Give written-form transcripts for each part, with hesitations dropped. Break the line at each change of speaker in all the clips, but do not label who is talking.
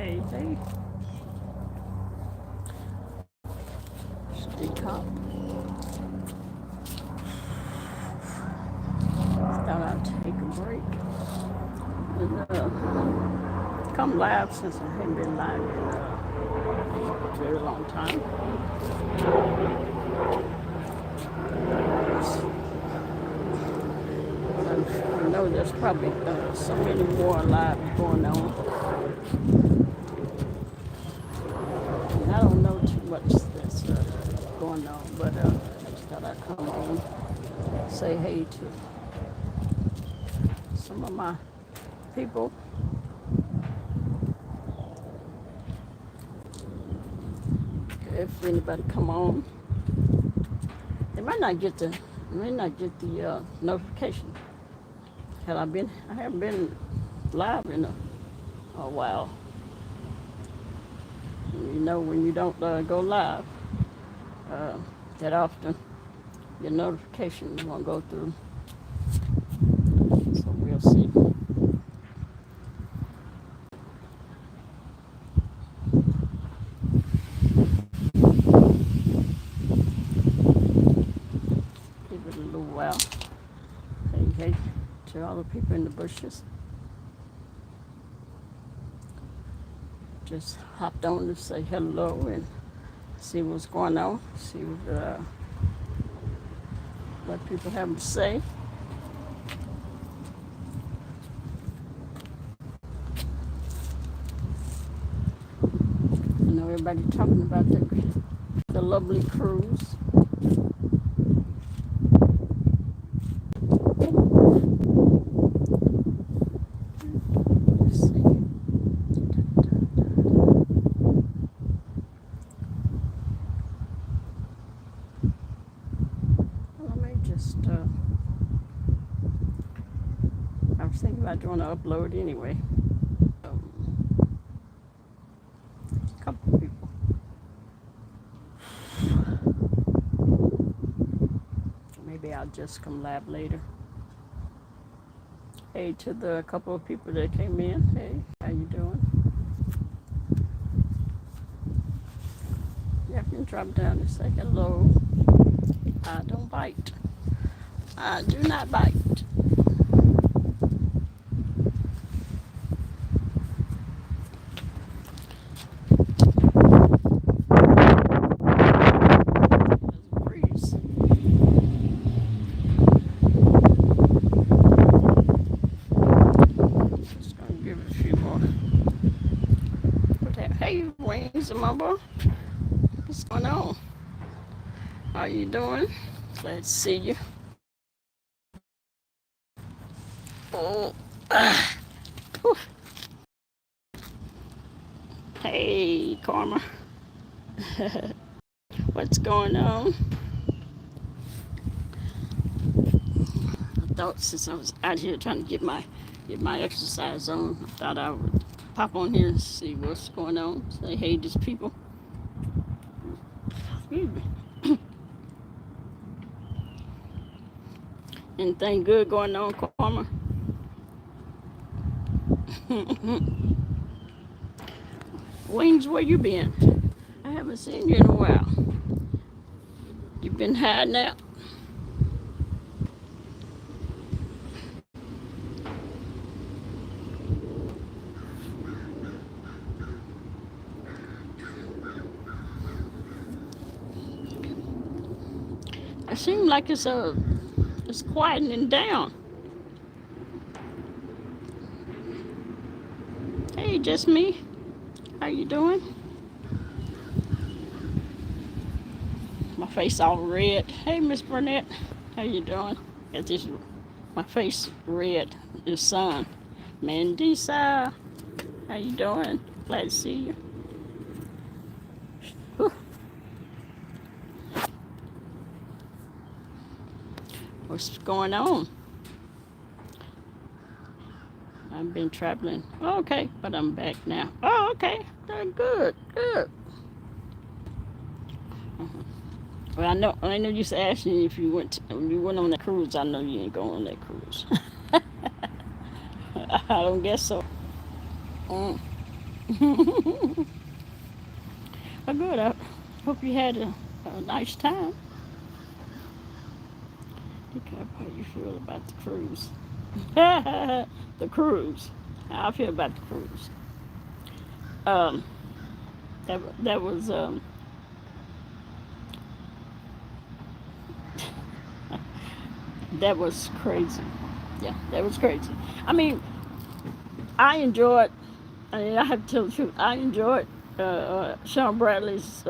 Hey, hey, street cop. Thought I'd take a break and come live since I hadn't been live in a very long time. I know there's probably so many more lives going on. And I don't know too much that's going on, but I just thought I'd come on, say hey to some of my people. If anybody come on, they may not get the notification. I haven't been live in a while. You know, when you don't go live uh, that often, your notifications won't go through. So we'll see. Give it a little while. Hey, hey, to all the people in the bushes. Just hopped on to say hello and see what's going on, see what people have to say. I know everybody talking about the lovely cruise. Let's see. Let me just. I was thinking about doing an upload anyway. A couple of people. Maybe I'll just come live later. Hey to the couple of people that came in. Hey, how you doing? You can drop down and say hello. I don't bite. I do not bite. There's a breeze. Just gonna give it a few more. Hey, Wings and Mumbo. What's going on? How you doing? Glad to see you. Oh, whew. Hey, Karma. What's going on? I thought since I was out here trying to get my exercise on, I thought I would pop on here and see what's going on. Say hey to people. Excuse me. Anything good going on, Karma? Wings, where you been? I haven't seen you in a while. You been hiding out? It seems like it's quietening down. Hey, just me. How you doing? My face all red. Hey, Miss Burnett. How you doing? Got this my face red. The sun. Mandisa. How you doing? Glad to see you. Whew. What's going on? I've been traveling. Oh, okay, but I'm back now. Oh, okay. Good, good. Well, I know you was asking if when you went on that cruise. I know you ain't going on that cruise. I don't guess so. Mm. Well, good. I hope you had a nice time. Decap, how you feel about the cruise? The cruise. How I feel about the cruise. Um, that was that was crazy. Yeah, that was crazy. I mean, I enjoyed. I mean, I have to tell the truth. I enjoyed Sean Bradley's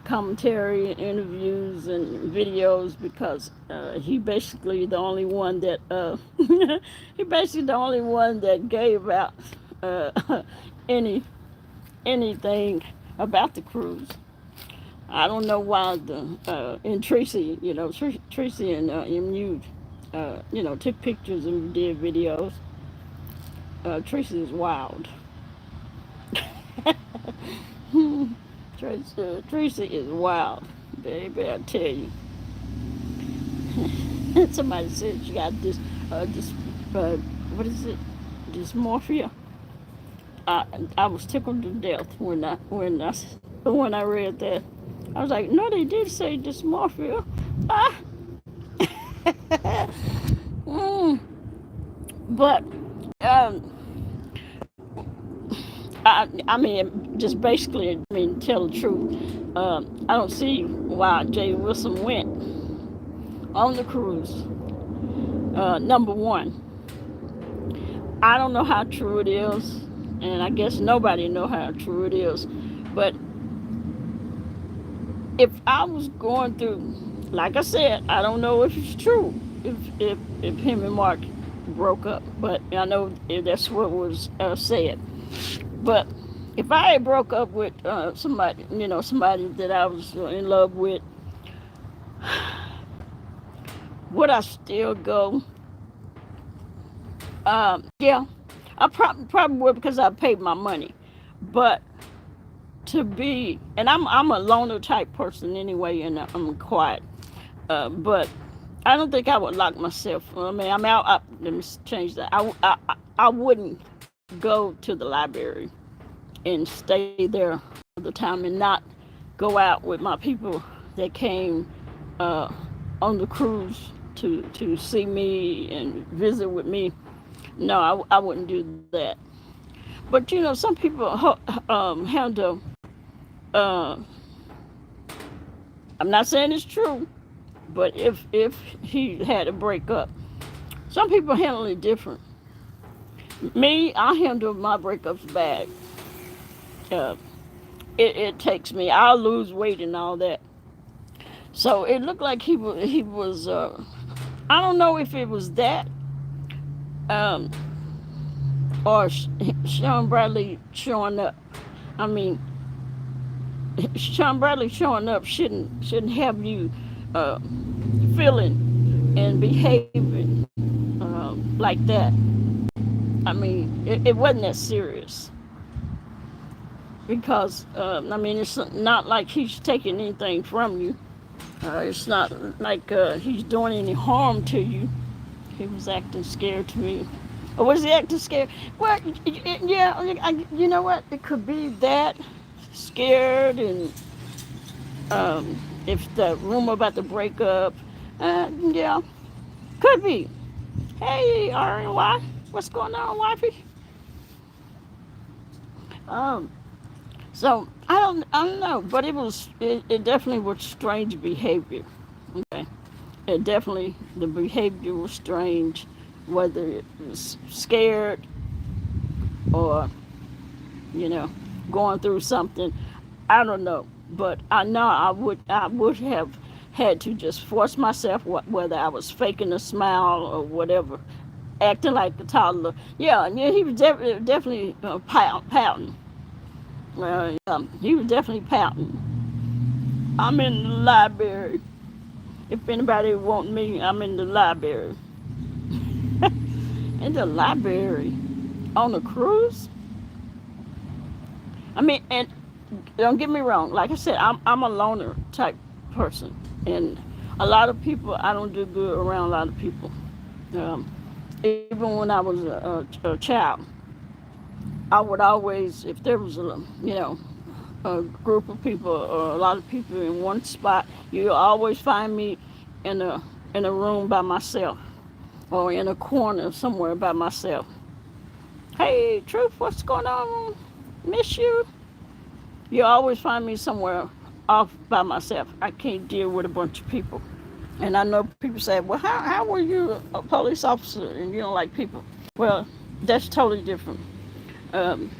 commentary, interviews, and videos because he basically the only one that he basically the only one that gave out uh, any anything about the cruise. I don't know why the and Tracy, Tracy and MU, took pictures and did videos. Tracy is wild. Tracy is wild, baby. I tell you. Somebody said she got this, what is it? Dysmorphia. I was tickled to death when I read that. I was like, no, they did say dysmorphia. Ah. mm. But um, I mean, just basically, I mean, tell the truth. I don't see why Jay Wilson went on the cruise. Number one, I don't know how true it is, and I guess nobody know how true it is. But if I was going through, like I said, I don't know if it's true if him and Mark broke up, but I know that's what was said. But if I had broke up with somebody, somebody that I was in love with, would I still go? Yeah, I probably would because I paid my money. But to be, and I'm a loner type person anyway, and I'm quiet. But I don't think I would lock myself. I mean, I'm out. Let me change that. I wouldn't go to the library and stay there all the time and not go out with my people that came on the cruise to see me and visit with me. No, I wouldn't do that. But some people handle. Uh, I'm not saying it's true, but if he had a breakup, some people handle it different. Me, I handle my breakups bad. Uh, it takes me. I'll lose weight and all that. So it looked like he was. I don't know if it was that. Um, or Sean Bradley showing up. I mean, Sean Bradley showing up shouldn't have you feeling and behaving like that. I mean, it wasn't that serious because I mean it's not like he's taking anything from you. It's not like he's doing any harm to you. He was acting scared to me. Or was he acting scared? Well, yeah, you know what? It could be that scared, and if the rumor about the breakup, yeah, could be. Hey, RNY, what's going on, wifey? Um, so I don't know, but it definitely was strange behavior. Okay, it definitely the behavior was strange, whether it was scared or you know going through something. I don't know, but I know I would have had to just force myself, whether I was faking a smile or whatever, acting like a toddler. Yeah, he was definitely pouting. He was definitely pouting. I'm in the library. If anybody want me, I'm in the library. In the library on a cruise. I mean, and don't get me wrong. Like I said, I'm a loner type person, and a lot of people I don't do good around a lot of people. Even when I was a child, I would always, if there was a group of people or a lot of people in one spot, you'll always find me in a room by myself or in a corner somewhere by myself. Hey, Truth, what's going on? Miss you. You always find me somewhere off by myself. I can't deal with a bunch of people. And I know people say, well, how were you a police officer and you don't like people? Well, that's totally different. Um,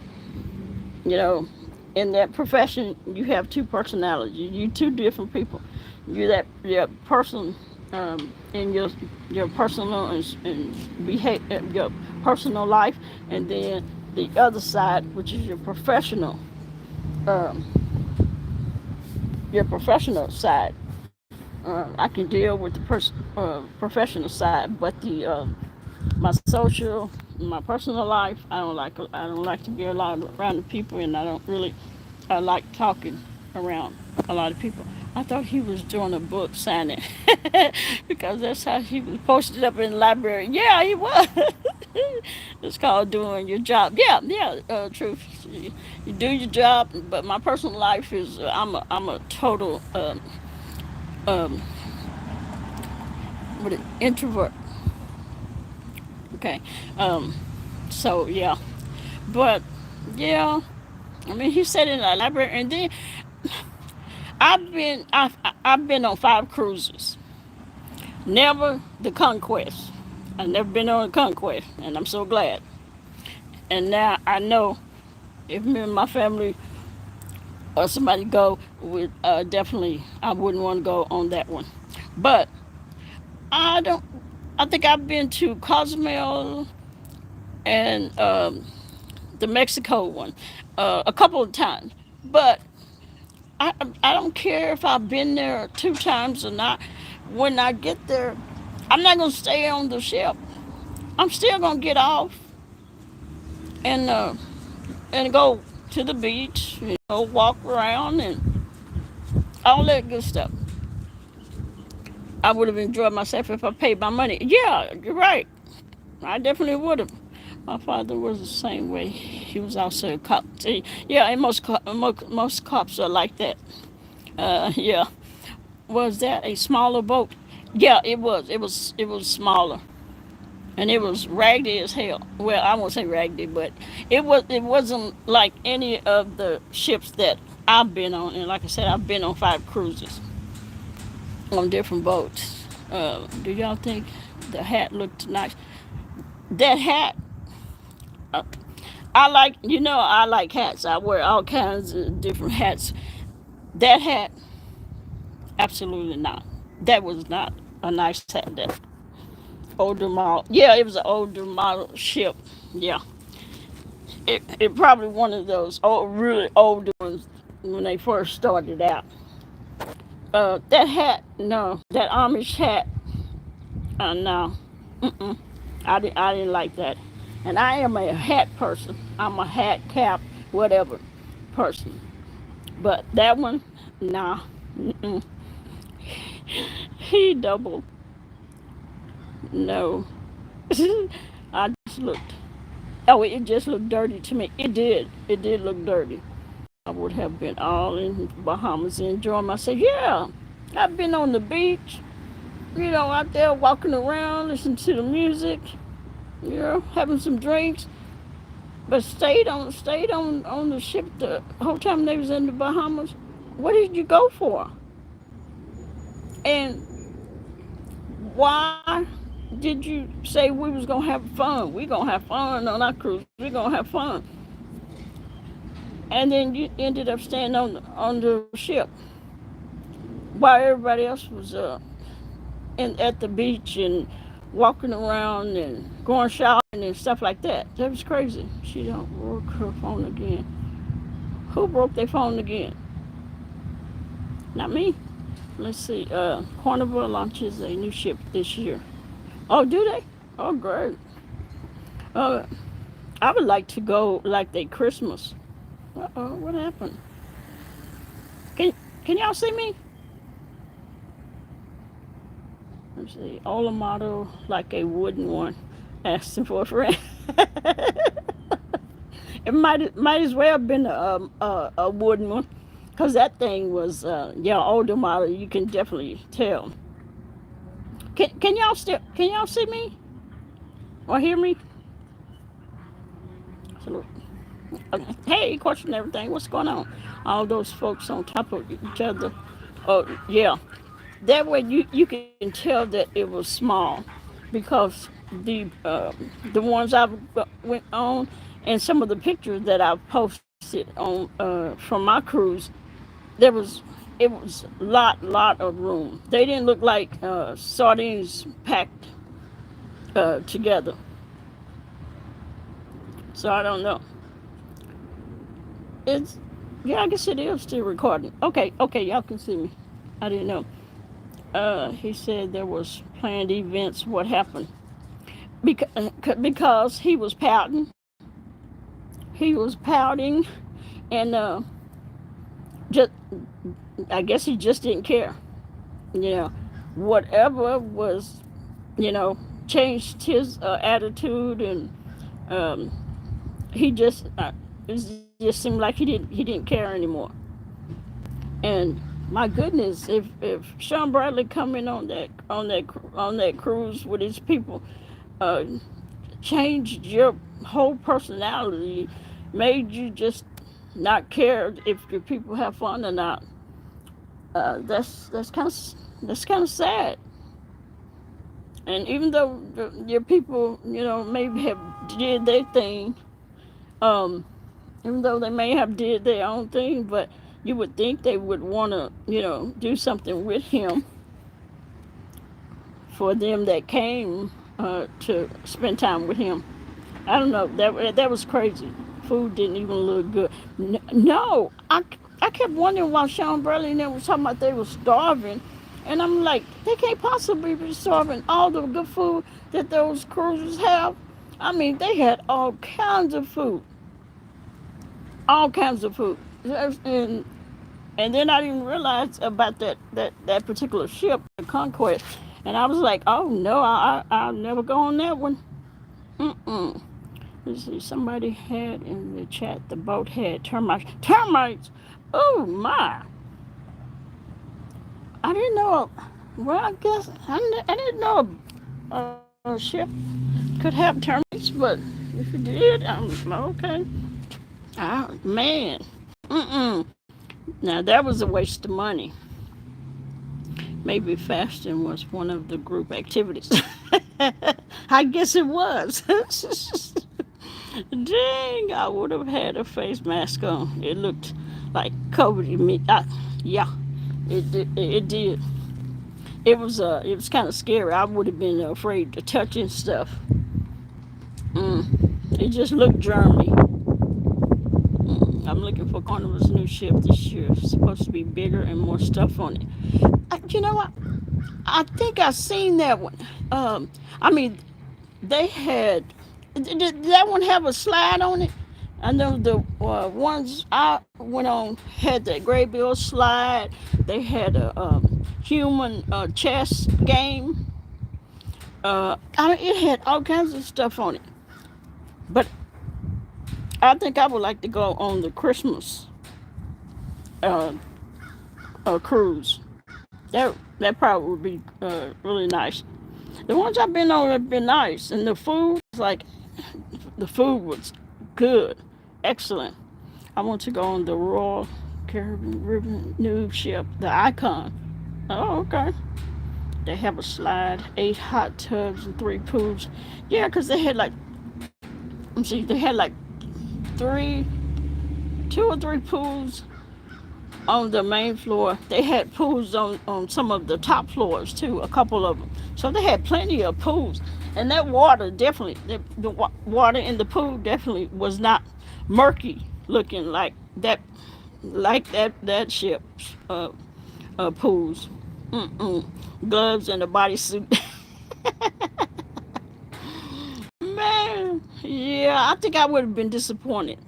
you know, in that profession, you have two personalities. You two different people. You that your person in your personal and behavior, your personal life, and then the other side, which is um, your professional side. I can deal with the professional side, but the my social, my personal life, I don't like to be a lot around the people, and I don't really like talking around a lot of people. I thought he was doing a book signing because that's how he was posted up in the library. Yeah, he was. It's called doing your job. Yeah, yeah. Truth. You do your job, but my personal life is I'm a total um, what introvert. Okay. Um, so yeah, but yeah. I mean, he said in the library, and then I've been on 5 cruises. Never the Conquest. I've never been on a Conquest, and I'm so glad. And now I know if me and my family or somebody go with, definitely I wouldn't want to go on that one. But I don't. I think I've been to Cozumel and the Mexico one a couple of times, but I I don't care if I've been there 2 times or not. When I get there, I'm not gonna stay on the ship. I'm still gonna get off and uh, and go to the beach, walk around and all that good stuff. I would have enjoyed myself if I paid my money. Yeah, you're right. I definitely would have. My father was the same way. He was also a cop. See, yeah, and most cops are like that. Yeah. Was that a smaller boat? Yeah, it was. It was smaller, and it was raggedy as hell. Well, I won't say raggedy, but it wasn't like any of the ships that I've been on. And like I said, I've been on 5 cruises on different boats. Do y'all think the hat looked nice? That hat, uh, I like hats. I wear all kinds of different hats. That hat, absolutely not. That was not a nice hat. That older model. Yeah, it was an older model ship. Yeah, it probably one of those really older ones when they first started out. That hat, no, that Amish hat, no, I didn't like that. And I am a hat person. I'm a hat, cap, whatever person. But that one, nah, mm-mm. He doubled. No, I just looked. Oh, it just looked dirty to me. It did. It did look dirty. I would have been all in Bahamas enjoying myself. Yeah, I've been on the beach, out there walking around, listening to the music, having some drinks. But stayed on the ship the whole time they was in the Bahamas. What did you go for? And why did you say we was gonna have fun? We gonna have fun on our cruise. We gonna have fun. And then you ended up staying on the ship while everybody else was at the beach and walking around and going shopping and stuff like that. That was crazy. She don't broke her phone again. Who broke their phone again? Not me. Let's see. Carnival launches a new ship this year. Oh, do they? Oh, great. Uh, I would like to go like they Christmas. Uh-oh, what happened? Can can y'all see me? Let's see. Ola model like a wooden one. Asking for a friend. It might as well have been a wooden one, cause that thing was yeah, older model. You can definitely tell. Can y'all see me or hear me? So, hey, question everything. What's going on? All those folks on top of each other. Oh yeah, that way you can tell that it was small, because the ones I went on, and some of the pictures that I posted on from my cruise, there was it was lot of room. They didn't look like sardines packed together. So I don't know. It's yeah, I guess it is still recording. Okay, y'all can see me. I didn't know. He said there was planned events. What happened? Because he was pouting. He was pouting, and just I guess he just didn't care. You know, whatever was, you know, changed his attitude, and um, he just it just seemed like he didn't care anymore. And my goodness, if Sean Bradley coming on that cruise with his people, uh, changed your whole personality, made you just not care if your people have fun or not. That's kind of sad. And even though your people, you know, maybe have did their thing, um, even though they may have did their own thing, but you would think they would want to, you know, do something with him for them that came to spend time with him. I don't know. That was crazy. Food didn't even look good. No, I kept wondering why Sean Bradley and them was talking about they were starving, and I'm like, they can't possibly be starving. All the good food that those cruisers have. I mean, they had all kinds of food, all kinds of food, and then I didn't realize about that particular ship, the Conquest, and I was like, oh no, I'll never go on that one. Mm-mm. Let's see, somebody had in the chat the boat had termites. Termites! Oh my! I didn't know. Well, I guess I didn't know a ship could have termites, but if it did, I'm okay. Ah, man. Mm-mm. Now that was a waste of money. Maybe fasting was one of the group activities. I guess it was. Dang, I would have had a face mask on. It looked like COVID to me. Yeah, it did. It was kind of scary. I would have been afraid to touching stuff. It just looked germy. I'm looking for Carnival's new ship this year. It's supposed to be bigger and more stuff on it. You know what? I think I seen that one. I mean, they had. Did that one have a slide on it? I know the ones I went on had that graybill slide. They had a human chess game. I mean, it had all kinds of stuff on it. But I think I would like to go on the Christmas uh, cruise. That probably would be really nice. The ones I've been on have been nice, and the food was like the food was good, excellent. I want to go on the Royal Caribbean new ship, the Icon. Oh, okay. They have a slide, 8 hot tubs, and 3 pools. Yeah, because they had like, let me see, they had like three, 2 or 3 pools on the main floor. They had pools on some of the top floors too, a couple of them. So they had plenty of pools. And that water definitely, the water in the pool definitely was not murky looking like that ship's pools. Mm-mm. Gloves and a bodysuit. Man, yeah, I think I would have been disappointed.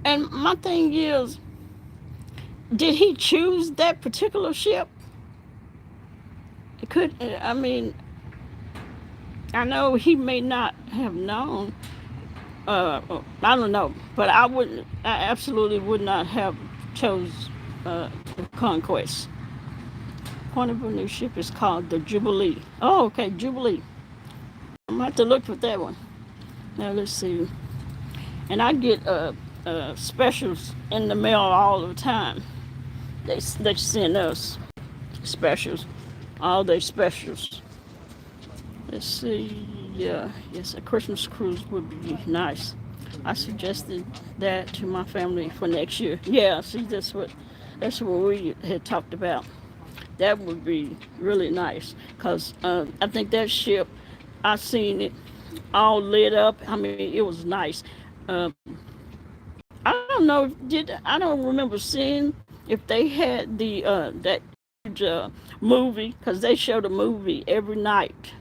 And my thing is, did he choose that particular ship? It could, I mean, I know he may not have known, I don't know, but I wouldn't. I absolutely would not have chose the Conquest. Point of a new ship is called the Jubilee. Oh, okay, Jubilee. I'm gonna have to look for that one. Now let's see. And I get specials in the mail all the time. They send us specials, all their specials. Let's see. Yeah, yes, a Christmas cruise would be nice. I suggested that to my family for next year. Yeah, see, that's what we had talked about. That would be really nice because I think that ship, I seen it all lit up. I mean, it was nice. Um, I don't know. Did I don't remember seeing if they had that huge movie because they showed a movie every night.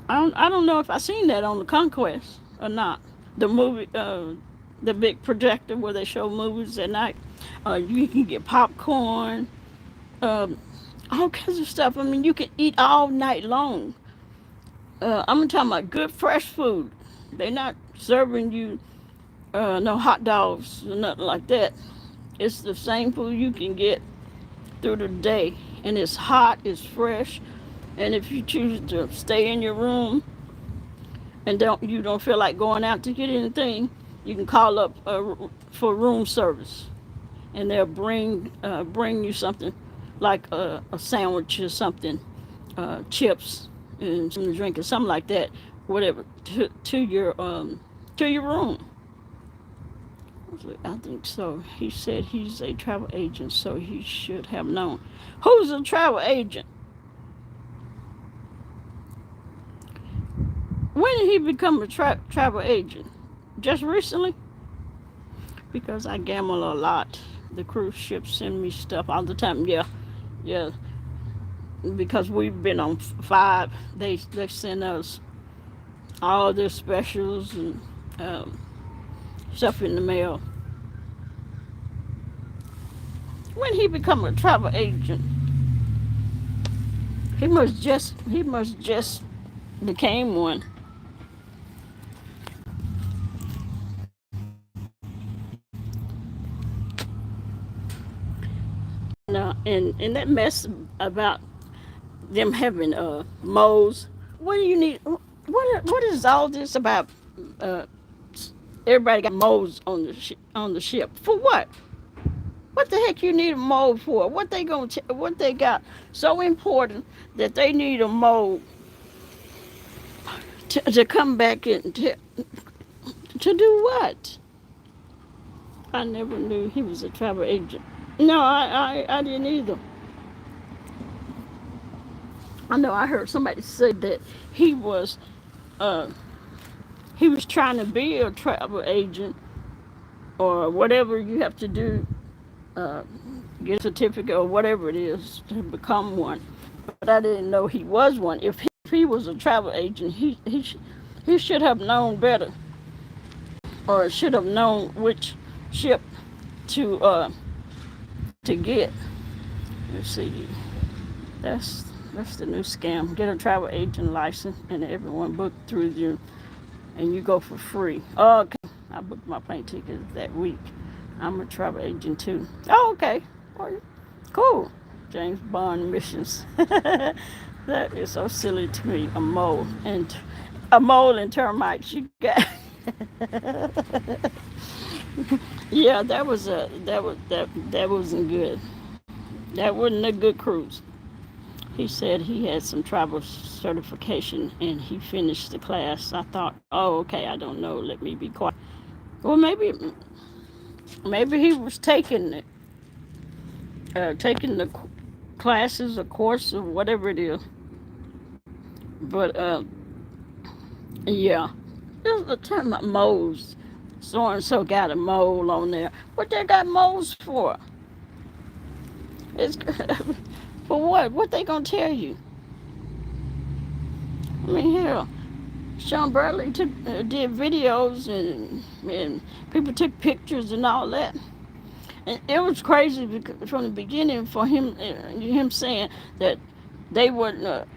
I don't know if I seen that on the Conquest or not. The movie, the big projector where they show movies at night. You can get popcorn, um, all kinds of stuff. I mean, you can eat all night long. I'm talking about good fresh food. They're not serving you no hot dogs or nothing like that. It's the same food you can get through the day, and it's hot, it's fresh. And if you choose to stay in your room and don't feel like going out to get anything, you can call up for room service, and they'll bring you something like a sandwich or something, chips and some drink or something like that, whatever, to your room. I think so. He said he's a travel agent, so he should have known. Who's a travel agent? When did he become a travel agent? Just recently? Because I gamble a lot. The cruise ships send me stuff all the time. Yeah, yeah. Because we've been on five, they send us all their specials and um, stuff in the mail. When he become a travel agent, he must just became one. And that mess about them having moles. What do you need? What is all this about? Uh, Everybody got moles on the ship for what? What the heck you need a mole for? What they got so important that they need a mole to come back and to do what? I never knew he was a travel agent. No, I didn't either. I know I heard somebody say that he was uh, he was trying to be a travel agent or whatever you have to do, uh, get a certificate or whatever it is to become one. But I didn't know he was one. If he was a travel agent, he should have known better, or should have known which ship to get. Let's see. That's that's the new scam. Get a travel agent license, and everyone book through you, and you go for free. Oh, okay. I booked my plane ticket that week. I'm a travel agent too. Oh, okay. Well, cool. James Bond missions. That is so silly to me. A mole and termites. You got. Yeah, that wasn't good. That wasn't a good cruise. He said he had some travel certification and he finished the class. I thought, oh, okay, I don't know. Let me be quiet. Well, maybe he was taking the classes or course or whatever it is. But yeah, there's a time of moles. So and so got a mole on there. What they got moles for? It's for what? What they gonna tell you? I mean, hell, Sean Bradley did videos and people took pictures and all that. And it was crazy because from the beginning for him saying that they wouldn't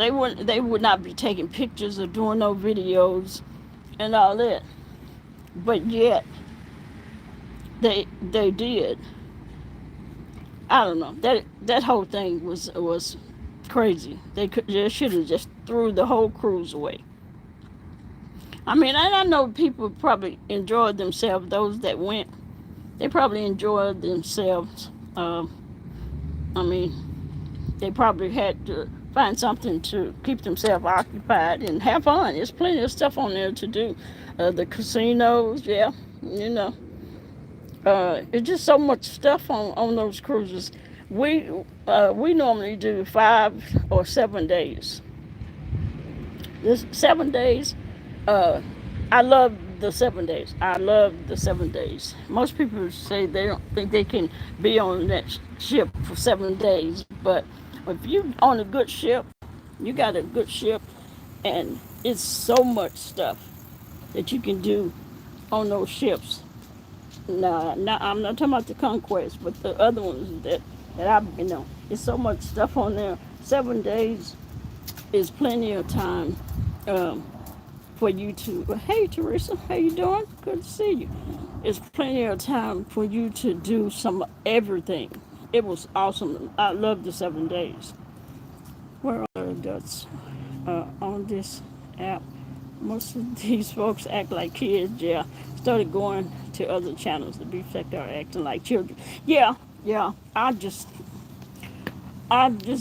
they would not be taking pictures or doing no videos and all that. But yet they did. I don't know. That whole thing was crazy. They should have just threw the whole cruise away. I mean, I know people probably enjoyed themselves. Those that went, they probably enjoyed themselves. I mean, they probably had to find something to keep themselves occupied and have fun. There's plenty of stuff on there to do. The casinos, yeah, you know. It's just so much stuff on those cruises. We normally do 5 or 7 days. This 7 days, uh, I love the 7 days. I love the 7 days. Most people say they don't think they can be on that ship for 7 days, but if you on a good ship, you got a good ship, and it's so much stuff that you can do on those ships. No, I'm not talking about the Conquest, but the other ones that I've been on. It's so much stuff on there. 7 days is plenty of time um, for you to. Hey, Teresa, how you doing? Good to see you. It's plenty of time for you to do some everything. It was awesome. I love the 7 days. Where are the adults on this app? Most of these folks act like kids. Yeah, started going to other channels. The beef sector are acting like children. Yeah, yeah. I've just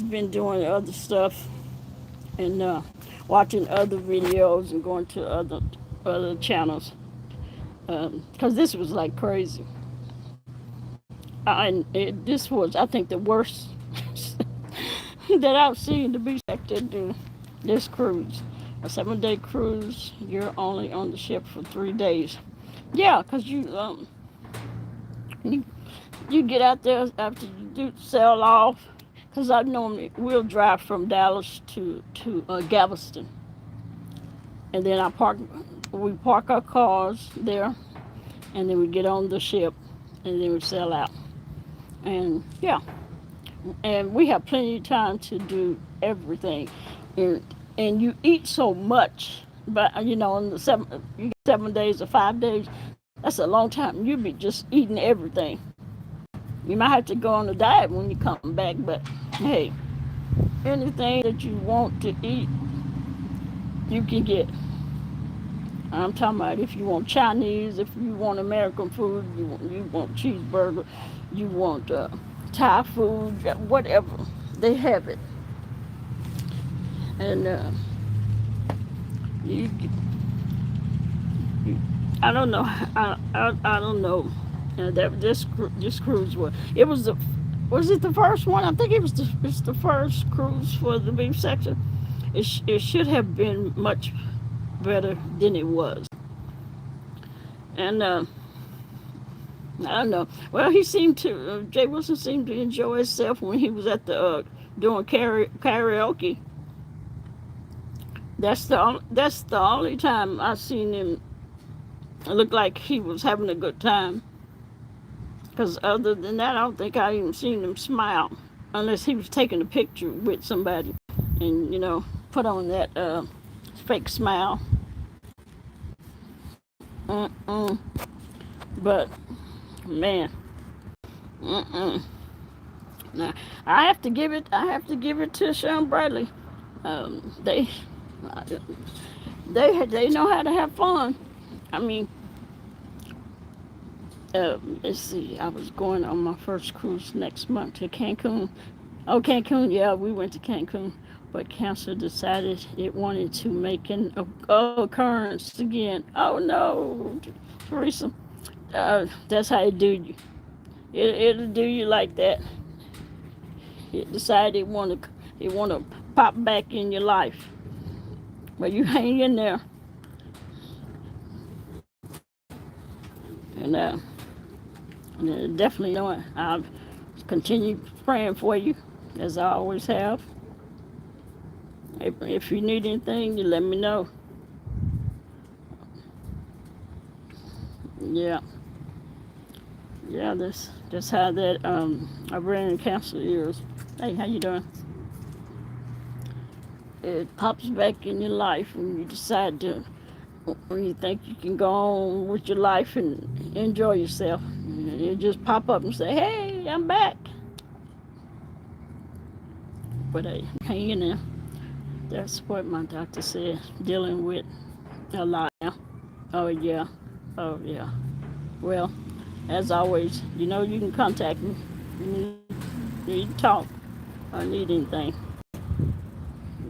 been doing other stuff and watching other videos and going to other channels because this was like crazy. This was, I think, the worst that I've seen the beef sector do this cruise. A 7 day cruise, you're only on the ship for 3 days. Yeah, because you you get out there after you do sail off. Because I normally we'll drive from Dallas to Galveston, and then we park our cars there, and then we get on the ship, and then we sail out. And yeah, and we have plenty of time to do everything, and you eat so much. But you know, in the 7 days or 5 days, that's a long time. You be just eating everything. You might have to go on a diet when you come back, but hey, anything that you want to eat, you can get. I'm talking about if you want Chinese, if you want American food, you want cheeseburger, you want Thai food, whatever, they have it. And you, I don't know, I don't know. That this cruise was it the first one? I think it's the first cruise for the beef section. It should have been much better than it was. And I don't know. Well, Jay Wilson seemed to enjoy himself when he was at the doing karaoke. That's the only time I seen him look like he was having a good time. Because other than that, I don't think I even seen him smile unless he was taking a picture with somebody and, put on that fake smile. Mm-mm. But, man, mm-mm. Now, I have to give it to Sean Bradley. They know how to have fun. I mean, let's see, I was going on my first cruise next month to Cancun. Oh, Cancun, yeah, we went to Cancun, but Cancer decided it wanted to make an occurrence again. Oh no, Teresa, that's how it do you. It'll do you like that. It decided it want to pop back in your life, but you hang in there, and definitely know it. I'll continue praying for you, as I always have. If you need anything, you let me know. Yeah. Yeah, that's how that ovarian cancer is. Hey, how you doing? it pops back in your life when you decide to, when you think you can go on with your life and enjoy yourself. You just pop up and say, hey, I'm back. But hey, hang in there. That's what my doctor said. Dealing with a lot now. Oh, yeah. Oh, yeah. Well, as always, you know you can contact me. You need to talk or need anything.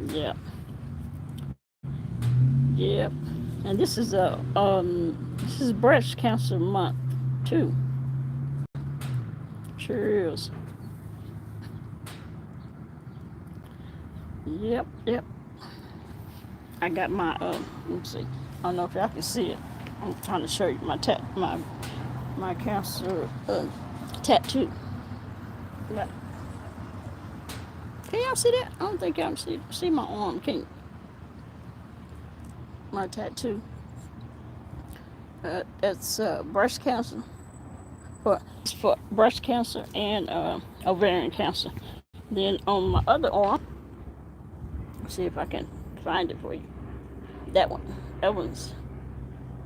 Yeah. Yep. And this is breast cancer month too. Sure is. Yep, yep. I got my let me see. I don't know if y'all can see it. I'm trying to show you my cancer tattoo. But can y'all see that? I don't think y'all can see my arm. Can you? My tattoo. It's breast cancer. It's for breast cancer and ovarian cancer. Then on my other arm, let's see if I can find it for you. That one. That one's.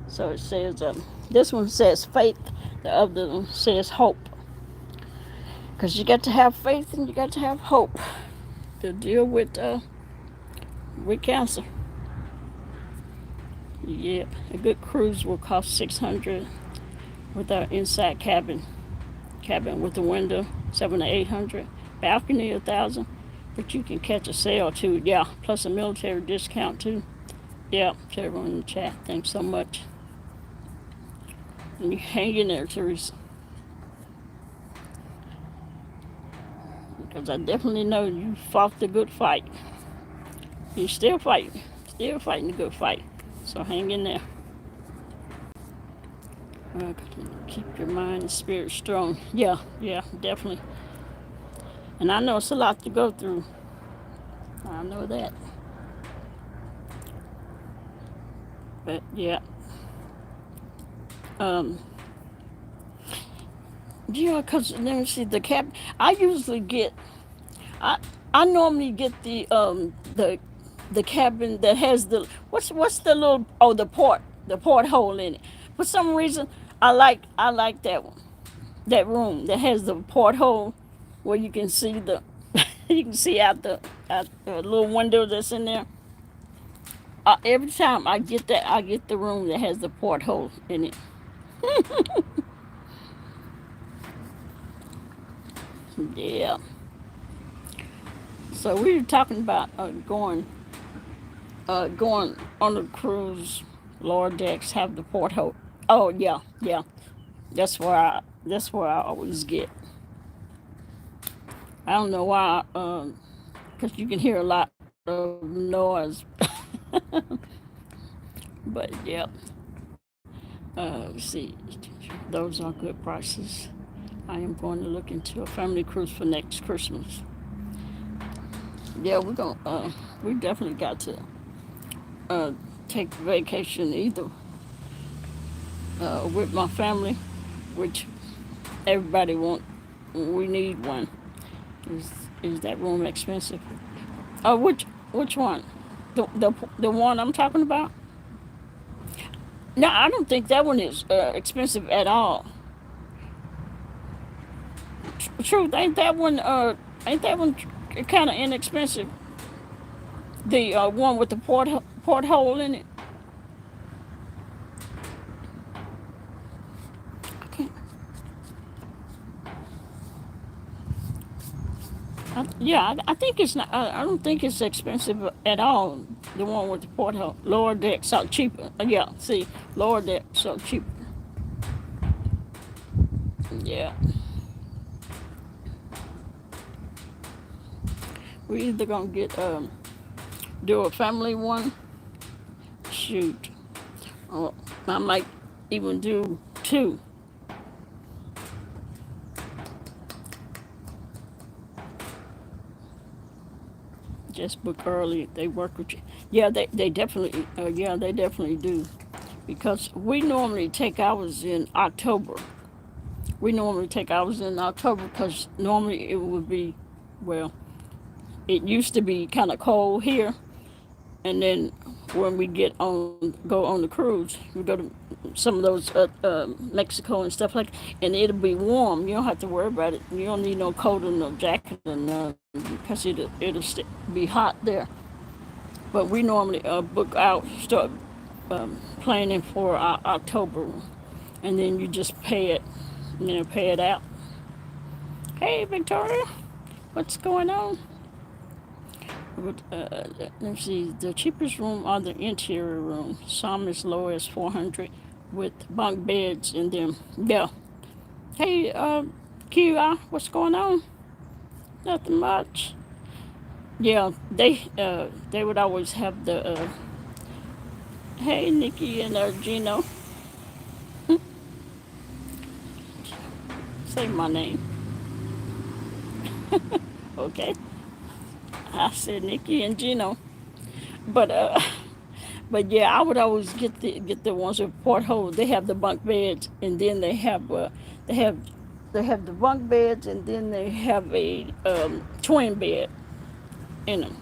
So it says, this one says faith, the other one says hope. Because you got to have faith and you got to have hope to deal with cancer. Yep, a good cruise will cost $600 with our inside cabin with a window, 700 to 800, balcony 1,000. But you can catch a sale too, yeah. Plus a military discount too. Yeah, to everyone in the chat. Thanks so much. And you hang in there, Teresa. Because I definitely know you fought the good fight. You're still fighting the good fight. So hang in there. Keep your mind and spirit strong. Yeah, definitely. And I know it's a lot to go through. I know that. But yeah. Yeah, because let me see the cap. I usually get. I normally get the cabin that has the what's the little the porthole in it. For some reason, I like that one, that room that has the porthole where you can see the you can see out the little window that's in there. Every time I get that, I get the room that has the porthole in it. Yeah. So we were talking about going on a cruise. Lower decks have the porthole. Oh yeah, yeah. That's where I always get. I don't know why, because you can hear a lot of noise. But yeah, let's see, those are good prices. I am going to look into a family cruise for next Christmas. Yeah, we definitely got to take vacation either with my family, which everybody want. We need one. Is that room expensive? Oh, which one? The one I'm talking about? No, I don't think that one is expensive at all. Truth, ain't that one kind of inexpensive? The one with the porthole in it. Okay. I think it's not. I don't think it's expensive at all. The one with the porthole, lower deck, so cheaper. Yeah, see, lower deck, so cheaper. Yeah, we either gonna get do a family one. Shoot, or I might even do two. Just book early. They work with you. Yeah, they definitely. Yeah, they definitely do. Because we normally take ours in October. We normally take ours in October because normally it would be, well, it used to be kind of cold here, and then when we go on the cruise, we go to some of those Mexico and stuff like, and it'll be warm. You don't have to worry about it. You don't need no coat or no jacket or none because be hot there. But we normally book out, start planning for October, and then you just pay it, pay it out. Hey, Victoria, what's going on? But, let's see, the cheapest room are the interior rooms. Some as low as 400 with bunk beds in them. Yeah. Hey, QI, what's going on? Nothing much. Yeah, they would always have the hey Nikki and Gino, say my name. Okay, I said Nikki and Gino, but but yeah, I would always get the ones with portholes. They have the bunk beds, and then they have they have the bunk beds, and then they have a twin bed in them.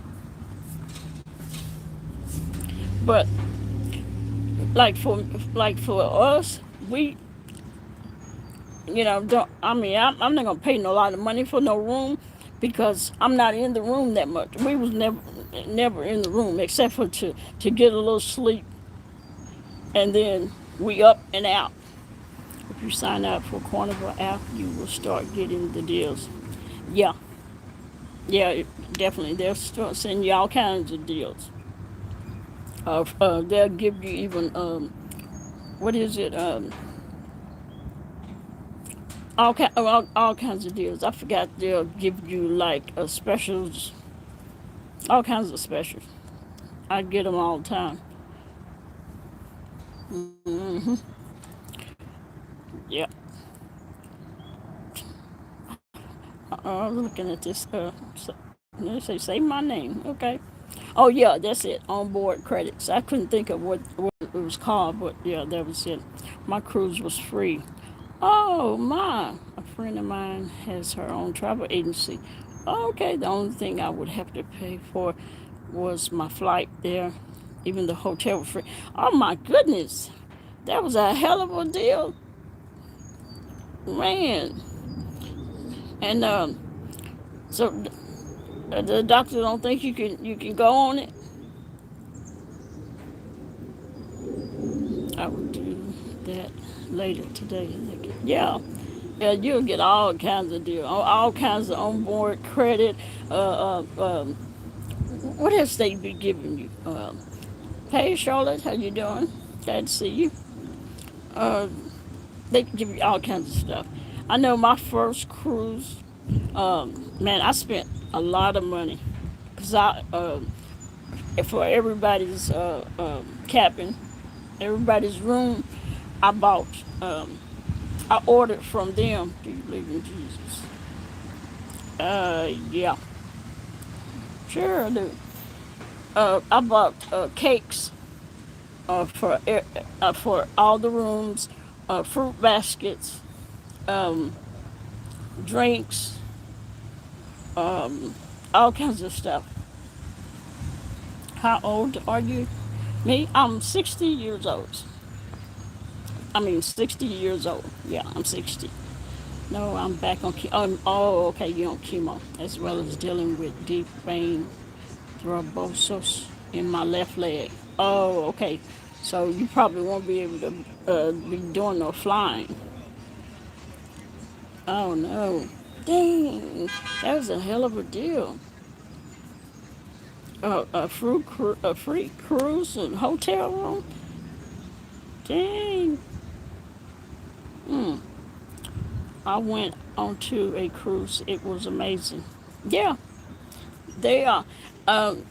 But like for us, we don't. I mean, I'm not gonna pay no lot of money for no room because I'm not in the room that much. We was never in the room except for to get a little sleep, and then we up and out. If you sign up for Carnival app, you will start getting the deals. Yeah, yeah, definitely. They'll start sending you all kinds of deals. They'll give you even what is it? All kinds of deals. I forgot they'll give you like specials, all kinds of specials. I get them all the time. Hmm. Yeah. Looking at this. They say my name. Okay. Oh yeah, that's it. Onboard credits. I couldn't think of what it was called, but yeah, that was it. My cruise was free. Oh my! A friend of mine has her own travel agency. Okay, the only thing I would have to pay for was my flight there. Even the hotel was free. Oh my goodness, that was a hell of a deal, man. And so the doctor don't think you can go on it. I will do that later today. Yeah, yeah, you'll get all kinds of deals, all kinds of onboard credit. What else they be giving you? Hey, Charlotte, how you doing? Glad to see you. Uh, they give you all kinds of stuff. I know my first cruise, man, I spent a lot of money because for everybody's cabin, everybody's room, I bought. I ordered from them. Do you believe in Jesus? Yeah, sure I do. I bought cakes for all the rooms, fruit baskets, um, drinks, all kinds of stuff. How old are you? Me? I'm 60 years old. I mean, 60 years old. Yeah, I'm 60. No, I'm back on chemo. Oh, okay, you're on chemo, as well as dealing with deep vein thrombosis in my left leg. Oh, okay. So you probably won't be able to be doing no flying. Oh no. Dang, that was a hell of a deal. A free cruise and hotel room. Dang. Mm. I went onto a cruise. It was amazing. Yeah, they are. Um,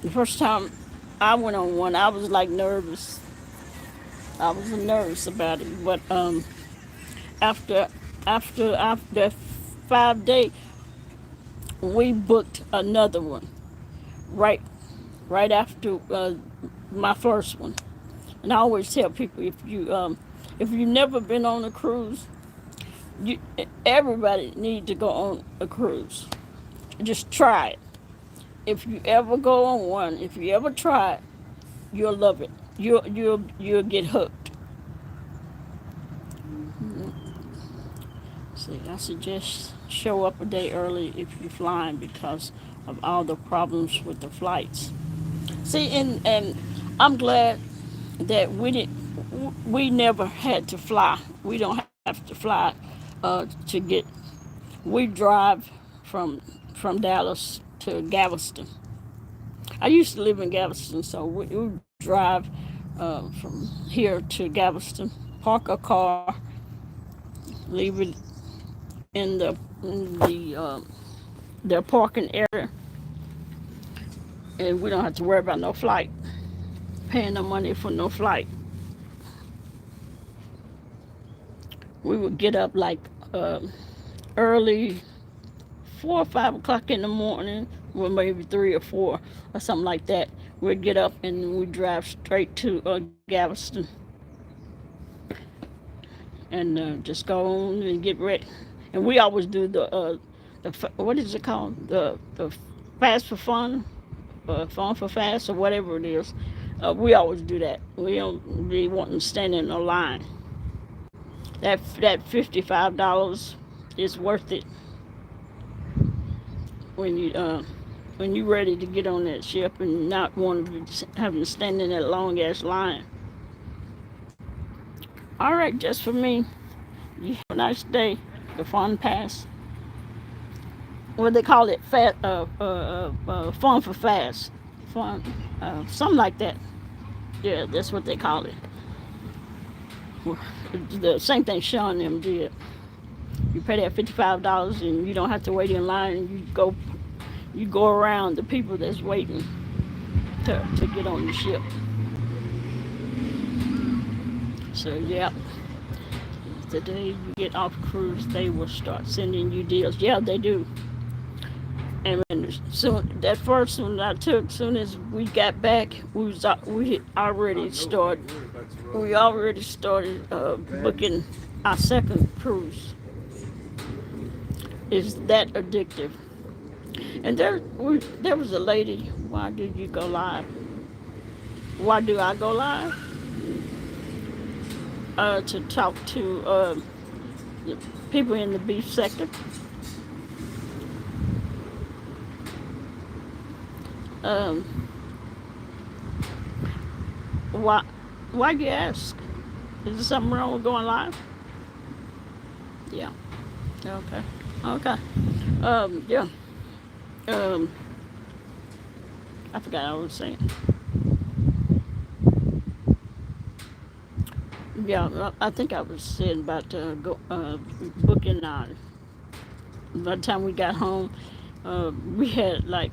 the first time I went on one, I was like nervous. I was nervous about it, but after after 5 days, we booked another one right right after my first one. And I always tell people if you've never been on a cruise, you everybody need to go on a cruise. Just try it. If you ever go on one, if you ever try it, you'll love it. You'll get hooked. See, I suggest show up a day early if you're flying because of all the problems with the flights. See, and I'm glad that we never had to fly. We don't have to fly to get. We drive from from Dallas to Galveston. I used to live in Galveston, so we drive from here to Galveston, park a car, leave it in the parking area, and we don't have to worry about no flight, paying no money for no flight. We would get up like early, 4 or 5 o'clock in the morning, well maybe 3 or 4 or something like that. We'd get up and we'd drive straight to Galveston and just go on and get ready. And we always do the what is it called, the fast for fun, fun for fast or whatever it is. We always do that. We don't be wanting to stand in a line. That $55 is worth it when you're ready to get on that ship and not want to be having to stand in that long ass line. All right, just for me. You have a nice day. The fun pass. What they call it? Fun for fast. Fun, something like that. Yeah, that's what they call it. The same thing Sean and them did. You pay that $55 and you don't have to wait in line. And you go around the people that's waiting to get on the ship. So yeah, the day you get off cruise, they will start sending you deals. Yeah, they do. And soon that first one I took, soon as we got back, we already started booking our second cruise. Is that addictive? And there was a lady. Why did you go live? Why do I go live? To talk to the people in the beef sector. Um, why? Why you ask? Is there something wrong with going live? Yeah. Okay. Okay. Yeah. Um, I forgot what I was saying. Yeah, I think I was saying about booking on. By the time we got home, we had like,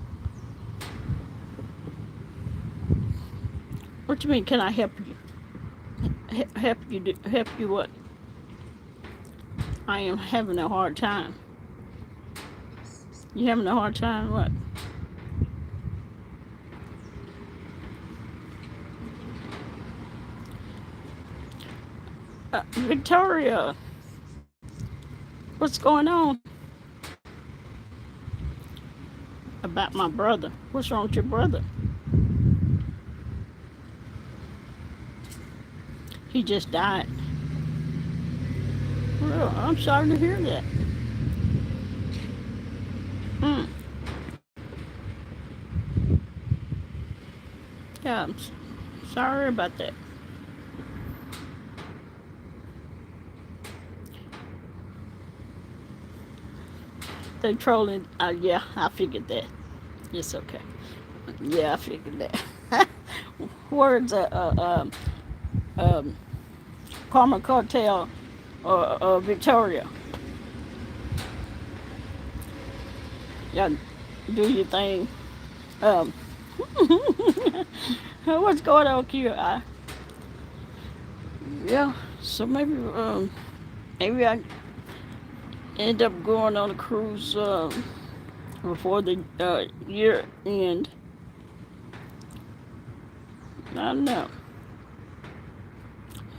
what you mean? Can I help you? Help you what? I am having a hard time. You having a hard time? What? Victoria, what's going on? About my brother. What's wrong with your brother? He just died. Well, I'm sorry to hear that. Mm. Yeah, I'm sorry about that. They trolling. Yeah, I figured that. It's okay. Yeah, I figured that. Words um, Karma Cartel or Victoria. Yeah, do your thing. Um, what's going on, Q? Yeah, so maybe I end up going on a cruise before the year end. I don't know.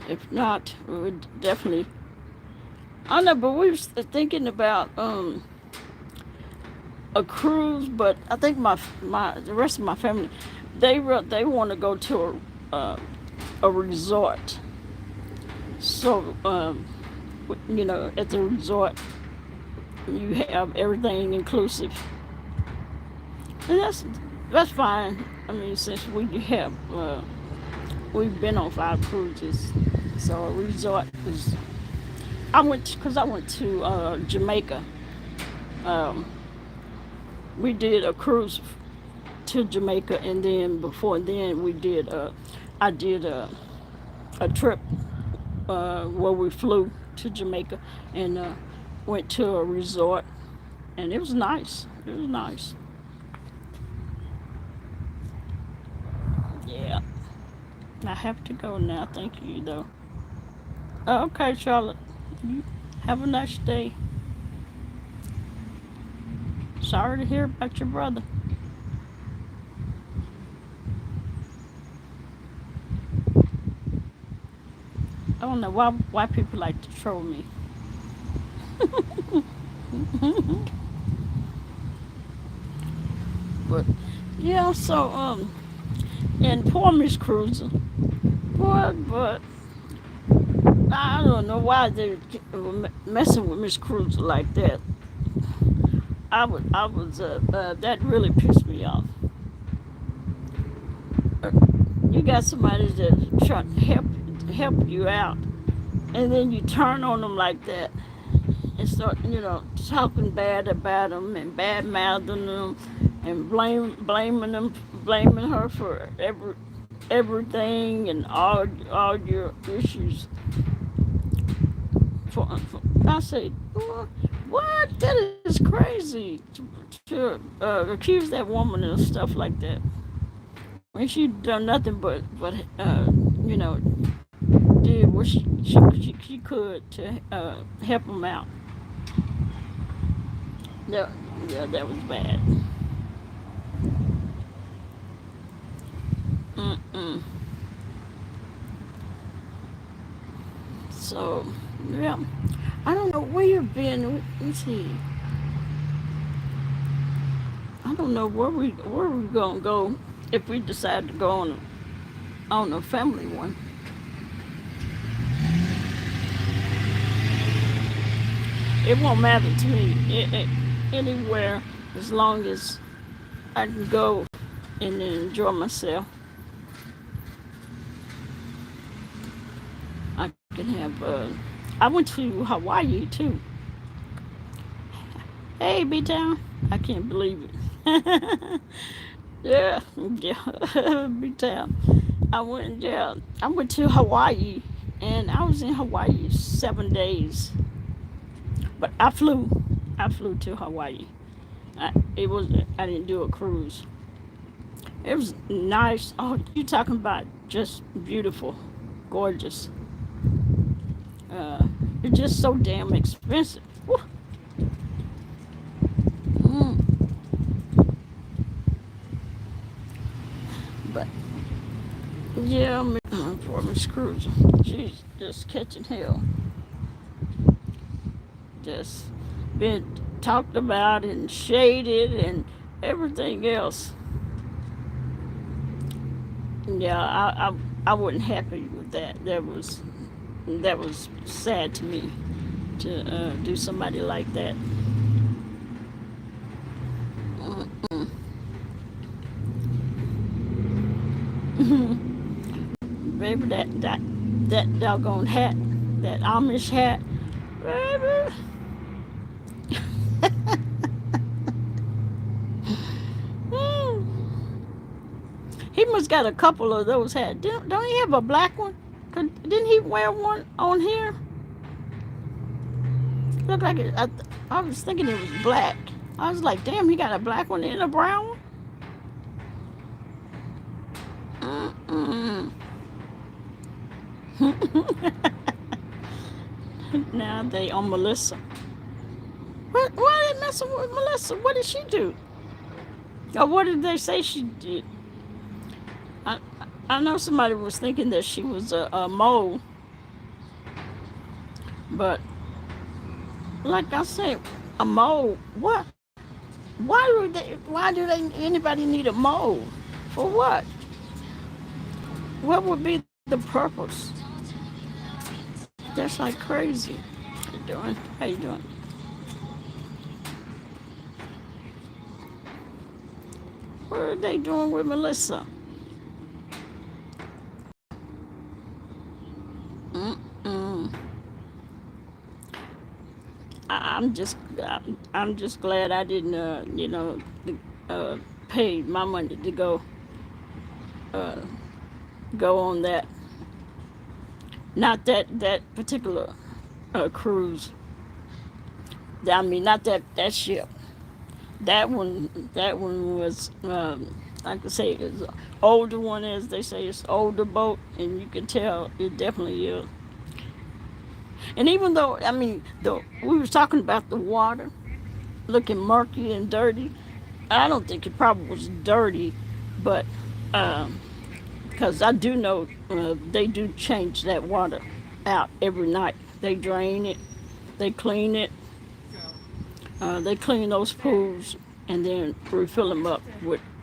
If not, we would definitely. I don't know, but we were thinking about a cruise, but I think my the rest of my family, they want to go to a resort. So at the resort you have everything inclusive, and that's fine. I mean, since we've been on 5 cruises, so a resort is. I went to Jamaica. Um, we did a cruise to Jamaica, and then before then I did a trip where we flew to Jamaica and went to a resort, and it was nice. It was nice. Yeah, I have to go now. Thank you, though. Okay, Charlotte. You have a nice day. Sorry to hear about your brother. I don't know why people like to troll me. But yeah, so and poor Miss Cruiser. But I don't know why they were messing with Miss Cruiser like that. I was that really pissed me off. Uh, You got somebody that's trying to help you out, and then you turn on them like that and start talking bad about them and bad mouthing them and blaming her for everything and all your issues. I say, what? That is crazy to accuse that woman of stuff like that when she done nothing but you know did what she could to help him out. Yeah, yeah, that was bad. Mm-mm. So yeah, I don't know where you've been. Let's see. I don't know where we gonna go if we decide to go on a family one. It won't matter to me anywhere as long as I can go and enjoy myself. I can have. I went to Hawaii too. Hey, B Town. I can't believe it. Yeah, yeah, B Town. I went to Hawaii, and I was in Hawaii 7 days. But I flew to Hawaii. It was I didn't do a cruise. It was nice. Oh, you talking about just beautiful, gorgeous. Uh, it's just so damn expensive. Woo. Mm. But yeah, poor Miss Cruiser. She's just catching hell. Just been talked about and shaded and everything else. Yeah, I wasn't happy with that. That was sad to me to do somebody like that. Baby, that doggone hat, that Amish hat, baby. Mm. He must got a couple of those hats. Don't he have a black one? Didn't he wear one on here? Looked like it. I was thinking it was black. I was like, damn, he got a black one and a brown one. Mm-mm. Now they on Melissa. Why are they messing with Melissa? What did she do? Or what did they say she did? I I know somebody was thinking that she was a mole, but like I said, a mole. What? Why do anybody need a mold? For what? What would be the purpose? That's like crazy. How you doing? How you doing? What are they doing with Melissa? Mm-mm. I'm just glad I didn't uh, pay my money to uh, go on that. Not that particular cruise. I mean, not that ship. That one was like I say, it's an older one, as they say, it's older boat, and you can tell it definitely is. And even though I mean, we was talking about the water looking murky and dirty, I don't think it probably was dirty, but because I do know they do change that water out every night. They drain it, they clean it, they clean those pools, and then refill them up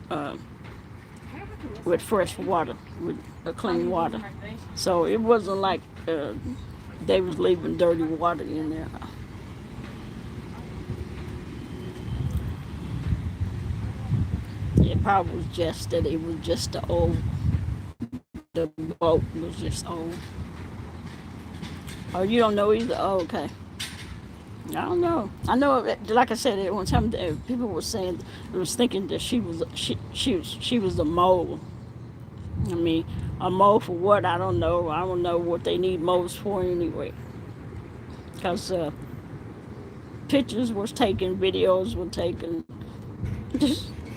uh, with fresh water, with clean water. So it wasn't like they was leaving dirty water in there. It probably was just that it was just the boat was just old. Oh, you don't know either? Oh, okay. I don't know. I know, like I said, at one time people were saying, was thinking that she was a mole. I mean, a mole for what? I don't know. I don't know what they need moles for anyway. Because pictures was taken, videos were taken.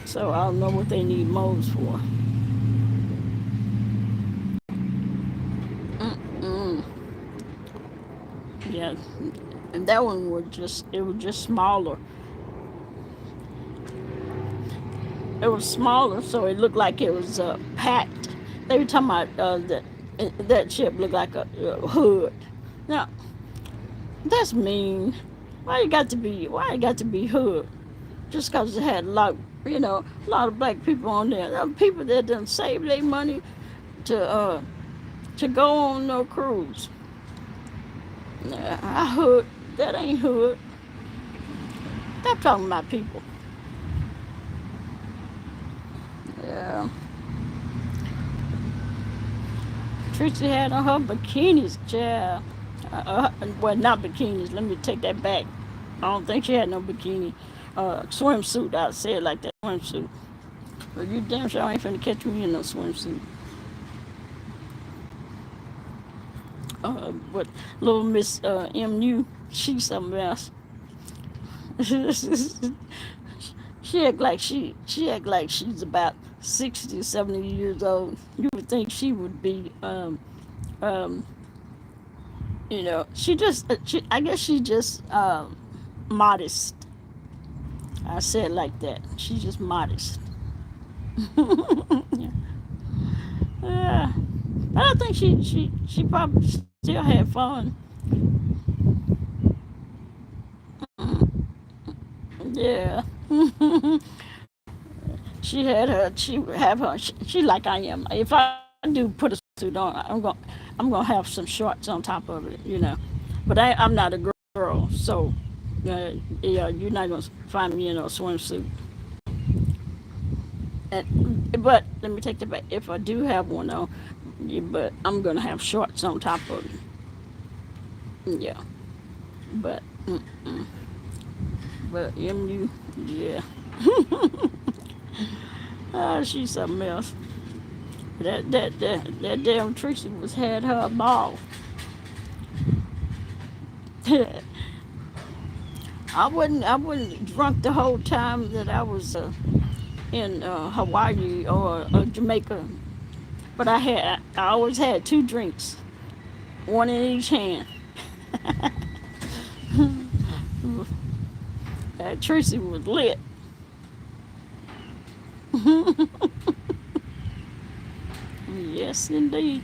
So I don't know what they need moles for. Mm-mm. Yeah, and that one was just smaller. It was smaller, so it looked like it was packed. They were talking about that ship looked like a hood. Now that's mean. Why it got to be hood? Just because it had a lot of black people on there. There were people that done save their money to go on no cruise. I hood. That ain't hood. Stop talking about people. Yeah. Tracy had on her bikinis, child. Well, not bikinis. Let me take that back. I don't think she had no bikini. Swimsuit. I say it like that. Swimsuit. But you damn sure ain't finna catch me in no swimsuit. But little Miss MU, she's something else. She act like she's about 60, 70 years old. You would think she would be um I guess she just modest. I say it like that. She's just modest. Yeah. But I think she probably still had fun. Yeah. She have her she like I am. If I do put a suit on, I'm gonna have some shorts on top of it. But I'm not a girl, so yeah, you're not gonna find me in a swimsuit. But let me take that back. If I do have one on, yeah, but I'm gonna have shorts on top of it. Yeah, but but MU, yeah. She's something else. That damn Tracy was had her a ball. I wasn't drunk the whole time that I was in Hawaii or Jamaica, but I always had two drinks, one in each hand. Tracy was lit. Yes, indeed.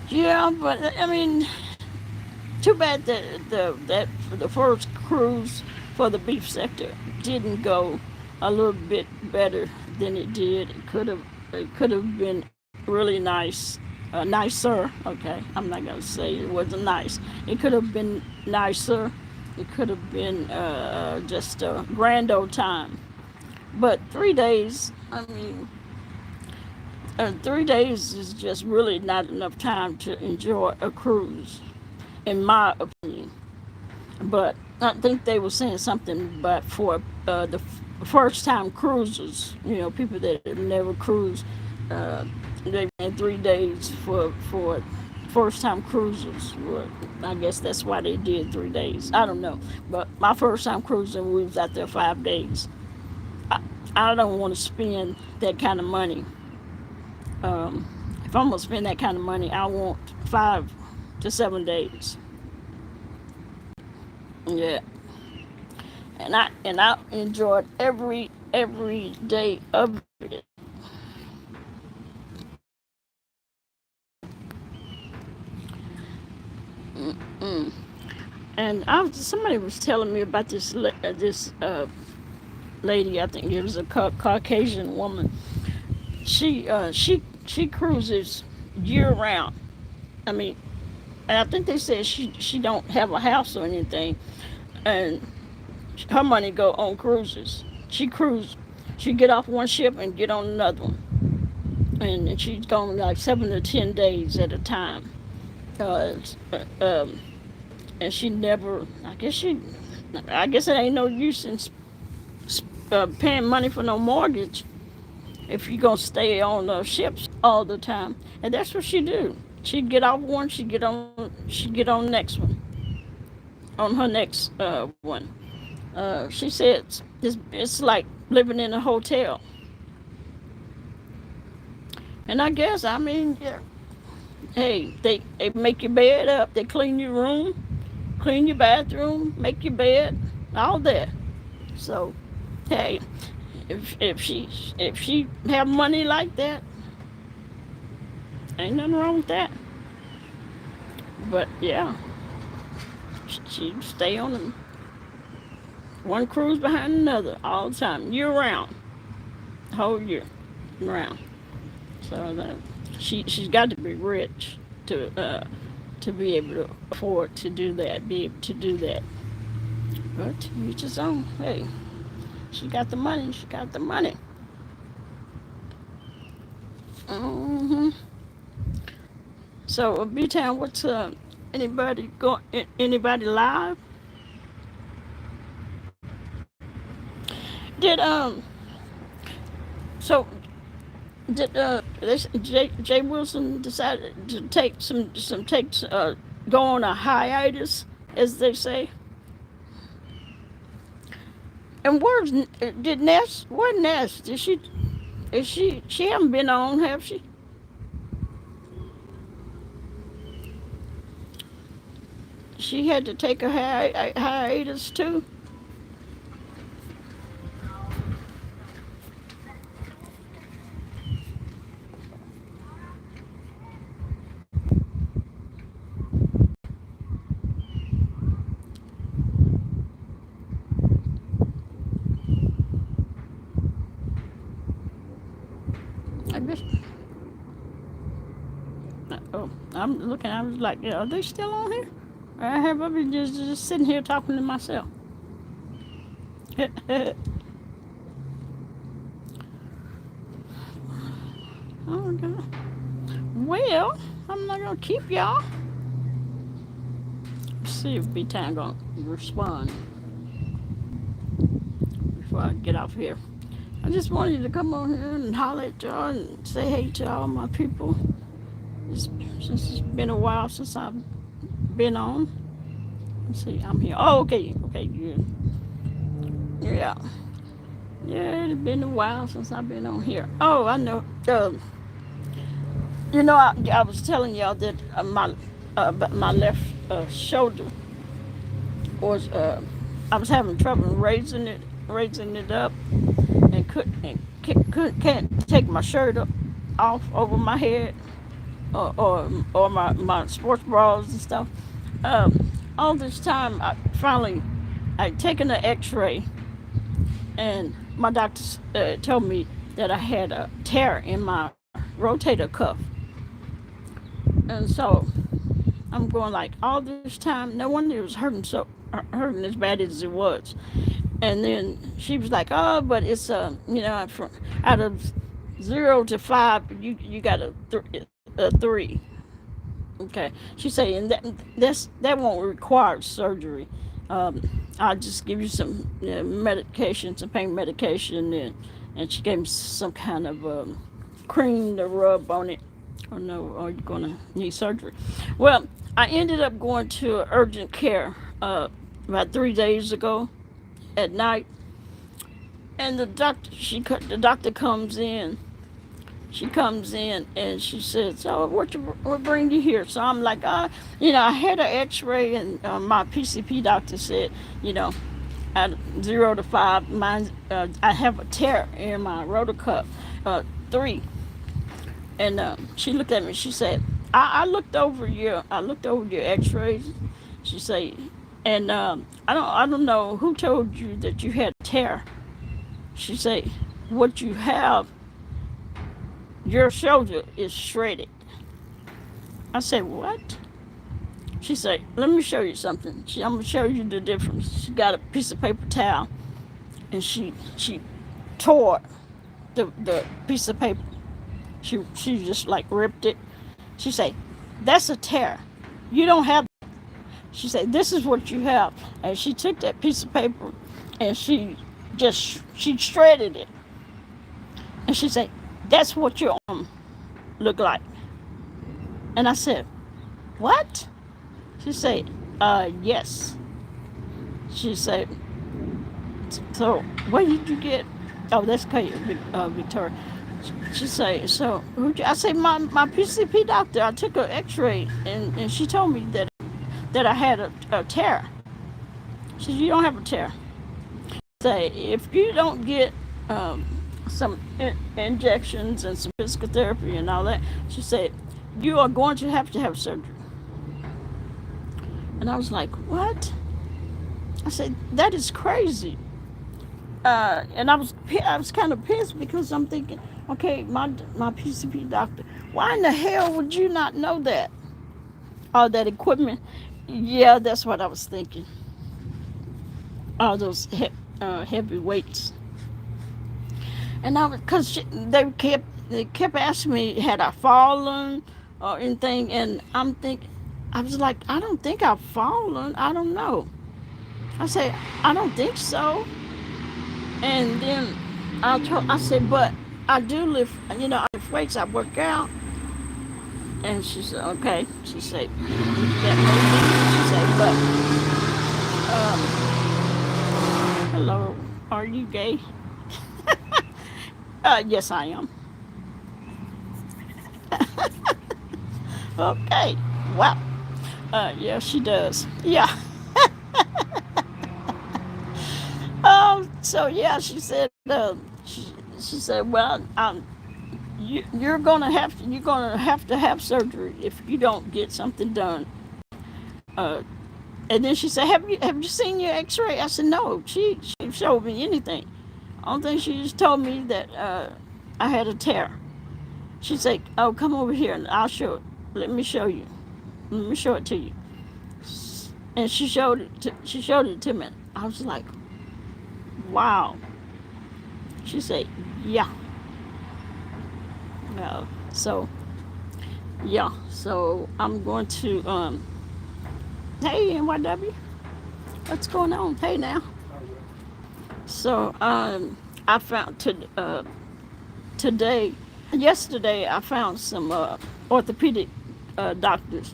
Yeah, but I mean, too bad that the first cruise for the beef sector didn't go a little bit better than it did. It could have been really nice, nicer. Okay, I'm not gonna say it wasn't nice. It could have been nicer. It could have been just a grand old time. But 3 days, I mean, 3 days is just really not enough time to enjoy a cruise, in my opinion. But I think they were saying something but for the first time cruisers, people that have never cruised, uh, they in 3 days for first time cruisers. Well, I guess that's why they did 3 days. I don't know, but my first time cruising, we was out there 5 days. I, I don't want to spend that kind of money. Um, if I'm gonna spend that kind of money, I want 5 to 7 days. Yeah, and I enjoyed every day of it. Mm. And somebody was telling me about this lady. I think it was a Caucasian woman. She cruises year round. I mean, and I think they said she don't have a house or anything, and her money go on cruises. She get off one ship and get on another one, and she's gone like 7 to 10 days at a time. Uh, um, and she never. I guess it ain't no use in paying money for no mortgage if you're gonna stay on ships all the time. And that's what she do. She'd get off one, she'd get on the next one, on her next one. She said it's like living in a hotel. And I guess, I mean, yeah, hey, they make your bed up, they clean your room, clean your bathroom, make your bed, all that. So, hey, if she have money like that, ain't nothing wrong with that. But yeah, she stay on them one cruise behind another all the time, year round, whole year round. So she's got to be rich to be able to afford to do that, be able to do that. But each his own. Hey, she got the money. She got the money. hmm So, B Town, what's anybody live? Did so did Jay Wilson decided to go on a hiatus, as they say? And did Ness? Where Ness? Did she? Is she haven't been on, have she? She had to take a hiatus too. I guess. Oh, I'm looking. I was like, yeah, are they still on here? I have I been just sitting here talking to myself. Oh God. Well, I'm not gonna keep y'all. Let's see if B Time gonna respond before I get off here. I just wanted to come on here and holler at y'all and say hey to all my people. Since it's been a while since I've been on. Let's see, I'm here. Oh, okay, okay, good. Yeah, yeah, it's been a while since I've been on here. Oh, I know. I was telling y'all that my left shoulder was I was having trouble raising it up, and can't take my shirt off over my head, or my sports bras and stuff. All this time, I finally I'd taken an X-ray, and my doctor told me that I had a tear in my rotator cuff, and so I'm going like all this time. No wonder it was hurting as bad as it was. And then she was like, "Oh, but it's from out of 0 to 5, you got a 3." Okay, she said, and that won't require surgery. I'll just give you some medication, some pain medication, and she gave me some kind of cream to rub on it. Oh no, are you gonna need surgery? Well, I ended up going to urgent care about 3 days ago at night, and the doctor comes in. She comes in and she says, "So what bring you here?" So I'm like, I had an X-ray, and my PCP doctor said, you know, at 0 to 5, mine, I have a tear in my rotor cuff, 3. And she looked at me. She said, I looked over your X-rays." She said, "And I don't know who told you that you had a tear." She said, "What you have, your shoulder is shredded." I said, "What?" She said, "Let me show you something. I'm gonna show you the difference." She got a piece of paper towel, and she tore the piece of paper. She just like ripped it. She said, "That's a tear. You don't have." She said, "This is what you have." And she took that piece of paper, and she shredded it. And she said, "That's what your arm look like." And I said, "What?" She said, "Yes." She said, "So where did you get?" Oh, that's Kate, Victoria. She said, "So I said, my PCP doctor. I took an X-ray, and she told me that I had a tear." She said, "You don't have a tear." Say, "If you don't get some injections and some physical therapy and all that," she said, "you are going to have surgery." And I was like, "What?" I said, "That is crazy." And I was kind of pissed because I'm thinking, okay, my PCP doctor, why in the hell would you not know that? All that equipment. Yeah, that's what I was thinking. All those heavy weights. And I was, cause they kept asking me, had I fallen or anything, and I was like, I don't think I've fallen. I don't know. I said, I don't think so. And then I said, but I do lift, I lift weights, I work out. And she said, okay. She said, that may be. She said, but, hello, are you gay? Yes, I am. Okay. Wow. Yeah, she does. Yeah. So yeah, she said, she said, well, you're gonna have surgery if you don't get something done. Uh, and then she said, have you seen your X-ray? I said, no. She showed me anything. Only thing she just told me that I had a tear. She said, oh, come over here and I'll show it. Let me show you. Let me show it to you. And she showed it to me. I was like, wow. She said, yeah. So yeah. So I'm going to hey NYW, what's going on? Hey now. So I found today, yesterday I found some orthopedic doctors,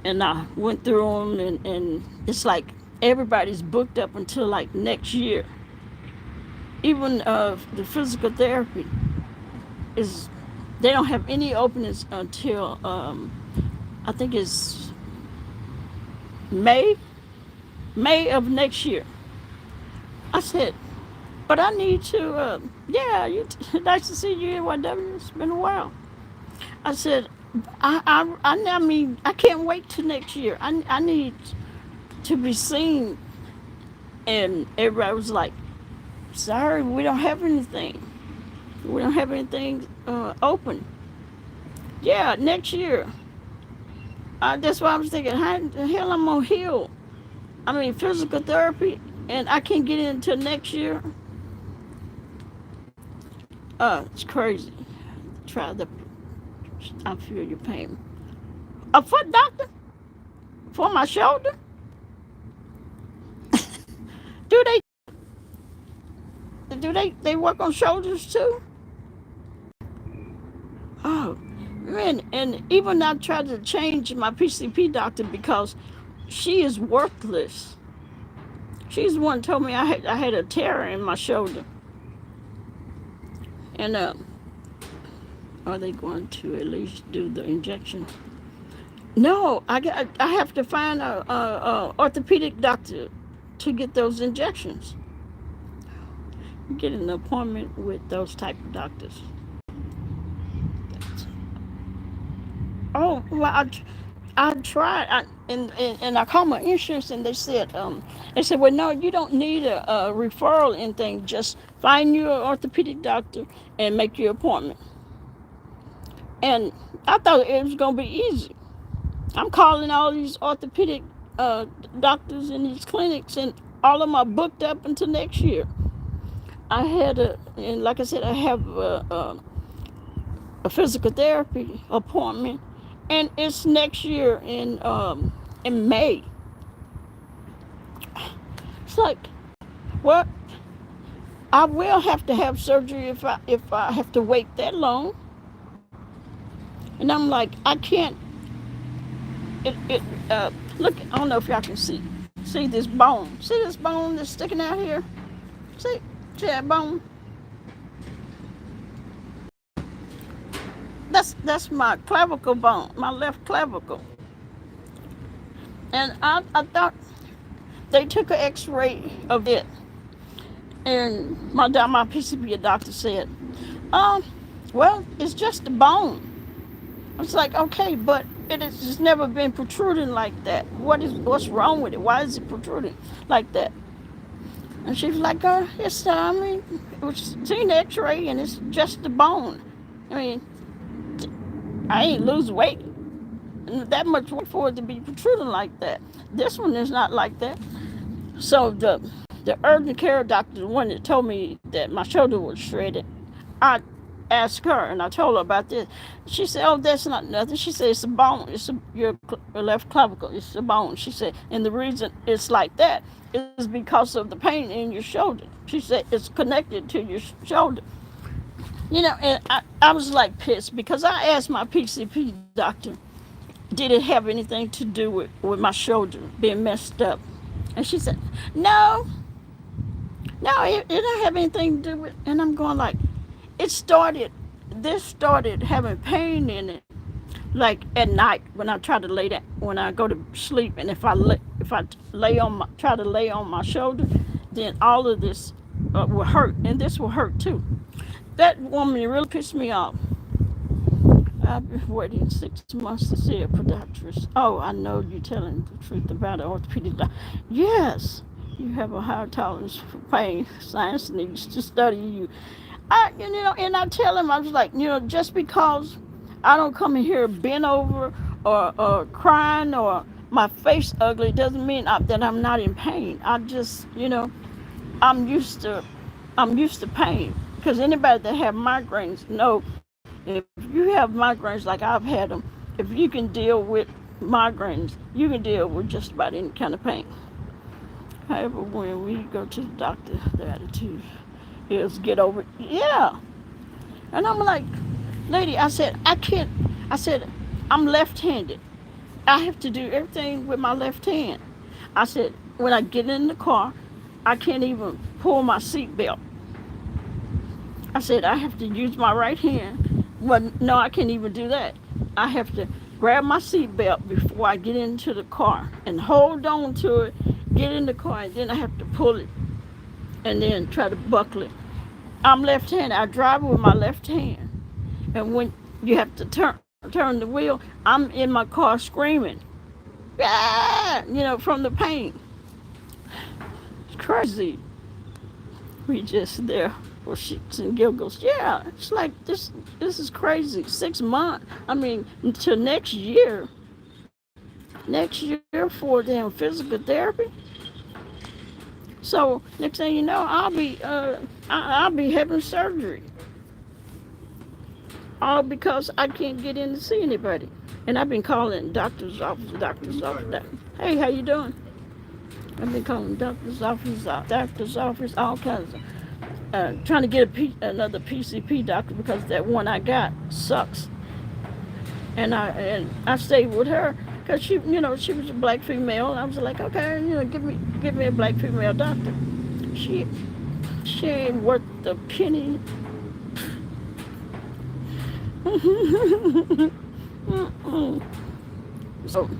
and I went through them, and it's like everybody's booked up until like next year. Even the physical therapy is, they don't have any openings until I think it's May of next year. I said, but I need to. Yeah, nice to see you, NYW. It's been a while. I said, I mean, I can't wait till next year. I need to be seen And everybody was like, sorry, we don't have anything. We don't have anything open. Yeah, next year. That's why I was thinking, how the hell I'm gonna heal? I mean, physical therapy, and I can't get into next year. It's crazy. Try the. I feel your pain. A foot doctor for my shoulder? Do they work on shoulders too? Oh man, and even I tried to change my PCP doctor because she is worthless. She's the one who told me I had a tear in my shoulder. And are they going to at least do the injection? No, I have to find a orthopedic doctor to get those injections. Get an appointment with those type of doctors. Oh, well, I tried, and I called my insurance, and they said, well, no, you don't need a referral or anything. Just find you an orthopedic doctor and make your appointment. And I thought it was gonna be easy. I'm calling all these orthopedic uh, doctors in these clinics, and all of them are booked up until next year. And like I said, I have a physical therapy appointment, and it's next year in May. It's like, what? I will have to have surgery if I have to wait that long. And I'm like, I can't. It look. I don't know if y'all can see this bone. See this bone that's sticking out here. See that bone? That's my clavicle bone, my left clavicle. And I thought they took an X-ray of it, and my PCP doctor said, well, it's just a bone. I was like, okay, but it has just never been protruding like that. What's wrong with it? Why is it protruding like that? And she was like, it was seen X-ray, and it's just the bone. I mean, I ain't lose weight that much weight for it to be protruding like that. This one is not like that. So the urgent care doctor, the one that told me that my shoulder was shredded, I asked her and I told her about this. She said, "Oh, that's not nothing." She said, "It's a bone. Your left clavicle. It's a bone." She said, "And the reason it's like that is because of the pain in your shoulder." She said, "It's connected to your shoulder." And I was like pissed because I asked my PCP doctor, did it have anything to do with my shoulder being messed up? And she said, no, it don't have anything to do with. And I'm going like, this started having pain in it, like at night when I try to lay down, when I go to sleep, and if I try to lay on my shoulder, then all of this will hurt, and this will hurt too. That woman really pissed me off. I've been waiting 6 months to see a podiatrist. Oh, I know you're telling the truth about an orthopedic doctor. Yes, you have a higher tolerance for pain. Science needs to study you. And I tell him, I was like, just because I don't come in here bent over or crying or my face ugly doesn't mean that I'm not in pain. I just, I'm used to pain. Because anybody that have migraines know, if you have migraines like I've had them, if you can deal with migraines, you can deal with just about any kind of pain. However, when we go to the doctor, the attitude is get over it. Yeah. And I'm like, lady, I said, I can't. I said, I'm left-handed. I have to do everything with my left hand. I said, when I get in the car, I can't even pull my seatbelt. I said, I have to use my right hand. Well, no, I can't even do that. I have to grab my seatbelt before I get into the car and hold on to it, get in the car, and then I have to pull it and then try to buckle it. I'm left-handed. I drive with my left hand. And when you have to turn the wheel, I'm in my car screaming, ah, from the pain. It's crazy. We just there for shits and giggles. Yeah, it's like this is crazy. 6 months. I mean, until next year. Next year for them physical therapy. So next thing you know, I'll be having surgery, all because I can't get in to see anybody. And I've been calling doctor's office. Hey, how you doing? I've been calling doctor's office, all kinds of, trying to get another PCP doctor because that one I got sucks. And I stayed with her because she was a black female. I was like, okay, give me a black female doctor. She she ain't worth the penny. So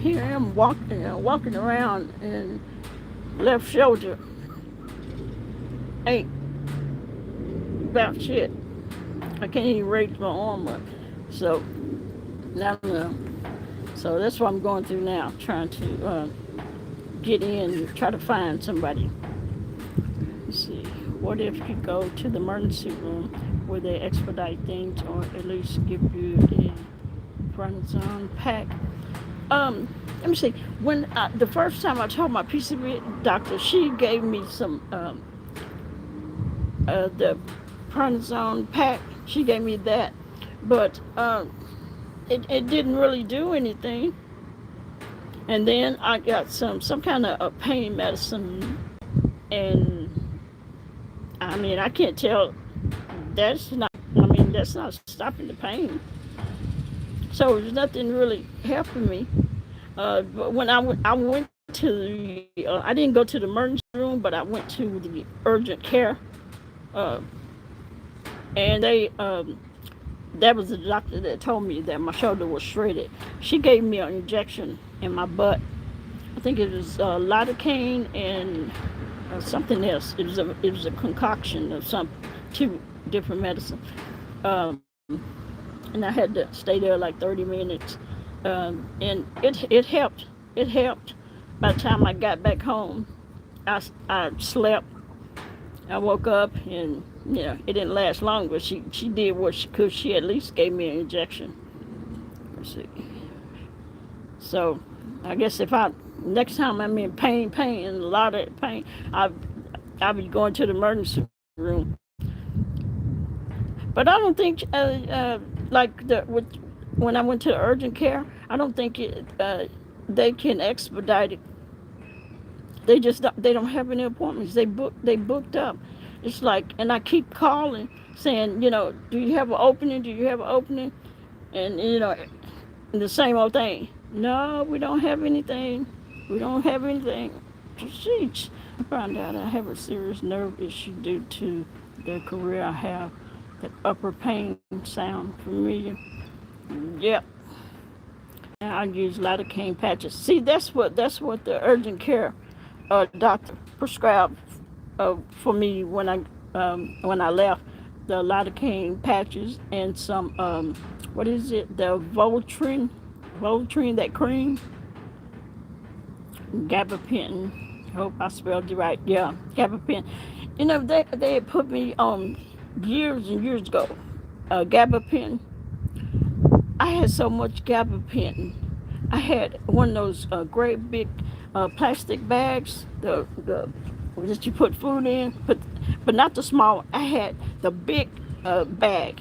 here I am walking around, and left shoulder ain't about shit. I can't even raise my arm up. So now, so that's what I'm going through now, trying to get in, try to find somebody. Let's see. What if you go to the emergency room where they expedite things, or at least give you a prednisone pack? Let me see. When the first time I told my PCB doctor, she gave me some the prednisone pack. She gave me that, but it didn't really do anything. And then I got some kind of a pain medicine, and I mean I can't tell. That's not stopping the pain. So there's nothing really helping me. But when I went to I didn't go to the emergency room, but I went to the urgent care, uh, and that was the doctor that told me that my shoulder was shredded. She gave me an injection in my butt. I think it was lidocaine and something else. It was a concoction of some two different medicine, um, and I had to stay there like 30 minutes, and it helped. It helped. By the time I got back home, I slept. I woke up, and it didn't last long, but she did what she could. She at least gave me an injection. Let's see. So I guess if next time I'm in pain, a lot of pain, I'll be going to the emergency room. But I don't think like when I went to the urgent care, I don't think they can expedite it. They don't have any appointments. They booked up. It's like, and I keep calling saying, do you have an opening? Do you have an opening? And the same old thing. No, we don't have anything. We don't have anything. Sheesh. I found out I have a serious nerve issue due to the career I have. That upper pain sound familiar? Yep. And I use lidocaine patches. See, that's what the urgent care doctor prescribed for me when I left. The lidocaine patches and some what is it? The Voltaren, that cream, gabapentin. Hope I spelled it right. Yeah, gabapentin. They had put me on years and years ago. Gabapentin. I had so much gabapentin. I had one of those great big plastic bags, the that you put food in, but not the small. I had the big bag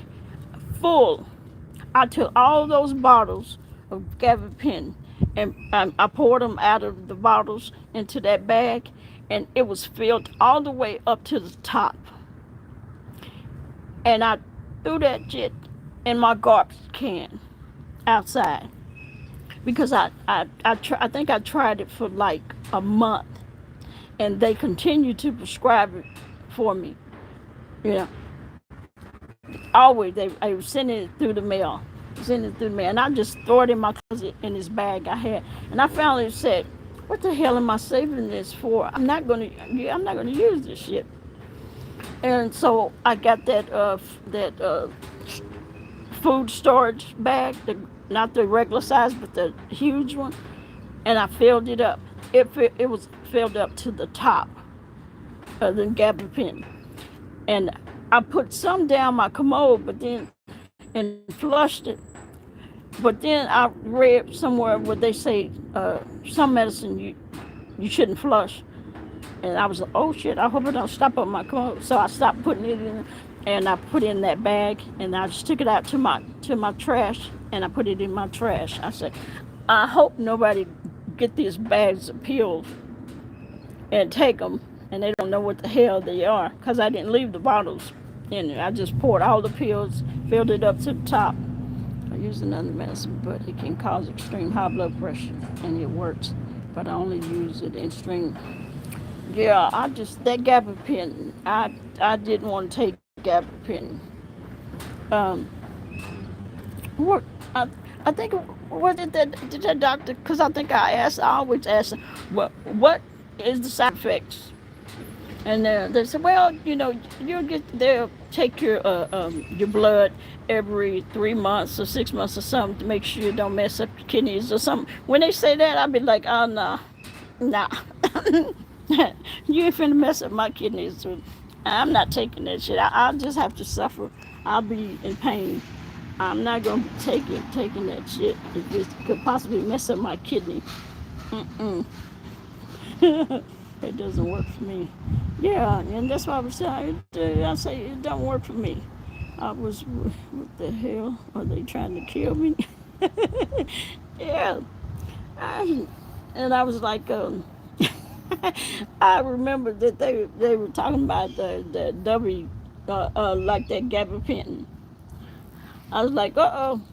full. I took all those bottles of gabapentin, and I poured them out of the bottles into that bag, and it was filled all the way up to the top. And I threw that shit in my garbage can outside, because I think I tried it for like a month, and they continued to prescribe it for me. You know, always I was sending it through the mail, and I just throw it in my closet in this bag I had. And I finally said, "What the hell am I saving this for? I'm not gonna use this shit." And so I got that food storage bag, not the regular size, but the huge one, and I filled it up. It was filled up to the top. than gabapentin. And I put some down my commode, but then and flushed it. But then I read somewhere where they say some medicine you shouldn't flush. And I was like, oh shit, I hope it don't stop up my commode. So I stopped putting it in, and I put it in that bag, and I just took it out to my trash, and I put it in my trash. I said, I hope nobody get these bags of pills and take them, and they don't know what the hell they are, because I didn't leave the bottles in there. I just poured all the pills, filled it up to the top. I use another medicine, but it can cause extreme high blood pressure, and it works. But I only use it in extreme. Yeah, that gabapentin, I didn't want to take gabapentin. Um, what I think what did that doctor? Because I always ask them, what is the side effects? And they said, well, they'll take your blood every 3 months or 6 months or something to make sure you don't mess up your kidneys or something. When they say that, I'll be like, oh no, nah, you ain't finna mess up my kidneys. I'm not taking that shit. I'll just have to suffer. I'll be in pain. I'm not gonna be taking that shit if it could possibly mess up my kidney. Mm-mm. It doesn't work for me. Yeah, and that's why I was saying. I say it don't work for me. I was, what the hell? Are they trying to kill me? Yeah. I, and I was like, I remember that they were talking about the W, like that gabapentin. I was like,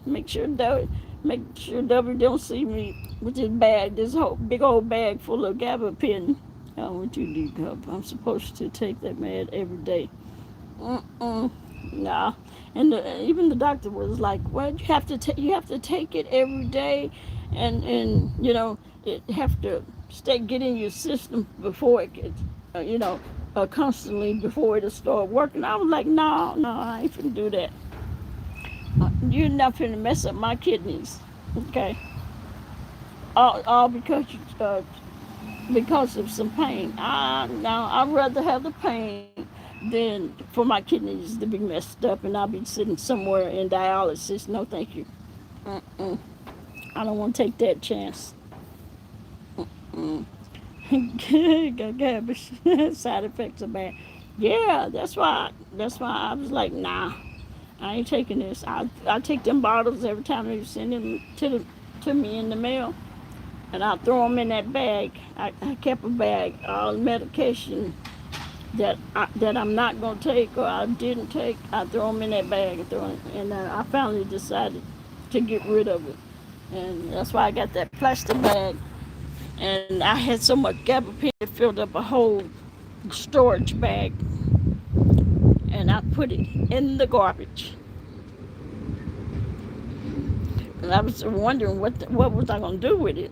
make sure W don't see me with this bag, this whole big old bag full of gabapentin. I want you to cup. I'm supposed to take that med every day. Nah. And even the doctor was like, well, you have to take it every day, and it have to get in your system before it gets, constantly before it'll start working. I was like, no, I ain't finna do that. You're not finna mess up my kidneys, okay? All because of some pain. No, I'd rather have the pain than for my kidneys to be messed up and I'll be sitting somewhere in dialysis. No, thank you. Mm-mm. I don't want to take that chance. Mm. Side effects are bad. Yeah, that's why. That's why I was like, nah, I ain't taking this. I take them bottles every time they send them to me in the mail, and I throw them in that bag. I kept a bag, all the medication that I'm not gonna take or I didn't take. I throw them in that bag and I finally decided to get rid of it, and that's why I got that plastic bag. And I had so much gabapentin it filled up a whole storage bag, and I put it in the garbage. And I was wondering what was I gonna do with it.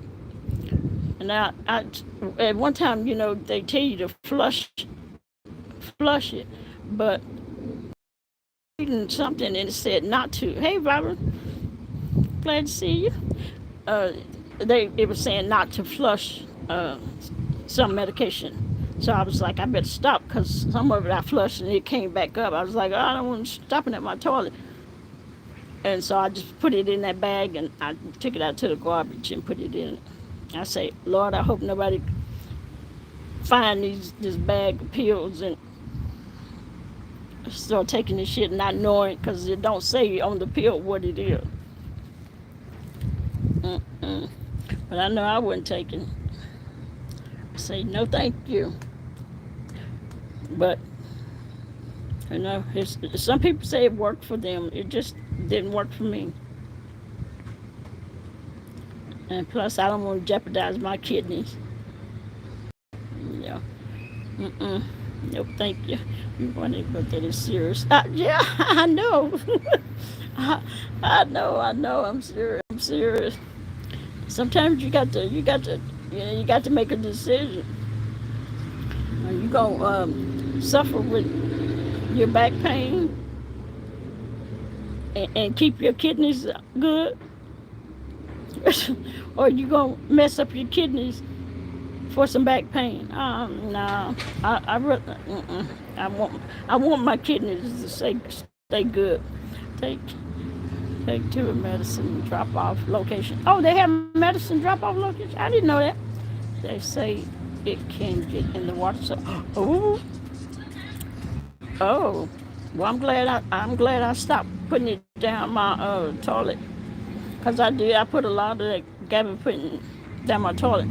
And I at one time, they tell you to flush it, but reading something and it said not to. Hey, Robert, glad to see you. Uh, it was saying not to flush some medication. So I was like, I better stop because some of it I flushed and it came back up. I was like, oh, I don't want to stopping at my toilet. And so I just put it in that bag and I took it out to the garbage and put it in. I say, Lord, I hope nobody find this bag of pills and start taking this shit not knowing because it don't say on the pill what it is. Mm-mm. But I know I wouldn't take it. I say, no, thank you. But, some people say it worked for them. It just didn't work for me. And plus, I don't want to jeopardize my kidneys. Yeah. Mm-mm. Nope, thank you. You want it, but that is serious. Yeah, I know. I know. I'm serious. Sometimes you got to make a decision. Are you gonna suffer with your back pain and keep your kidneys good, or you gonna mess up your kidneys for some back pain. No, I want I want my kidneys to stay good. Take take to a medicine drop off location. Oh, they have medicine drop off location. I didn't know that. They say it can get in the water. So, oh, oh. Well, I'm glad I stopped putting it down my toilet, cause I did. I put a lot of that Gabby putting down my toilet.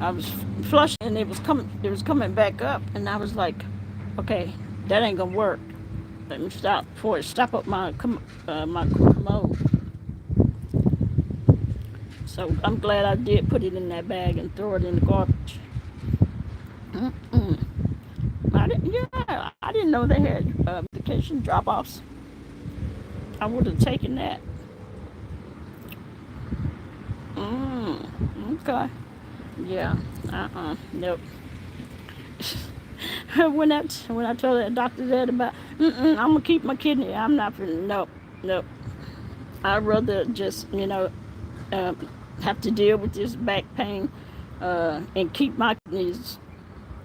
I was flushing and it was coming back up, and I was like, okay, that ain't gonna work. Let me stop before it stop up my commode. So I'm glad I did put it in that bag and throw it in the garbage. Mm-mm. I didn't know they had medication drop-offs. I would have taken that. Okay. Yeah. Nope. when I told that doctor that about, I'm gonna keep my kidney. I'm not finna. Nope. Nope. I'd rather just uh, have to deal with this back pain and keep my kidneys.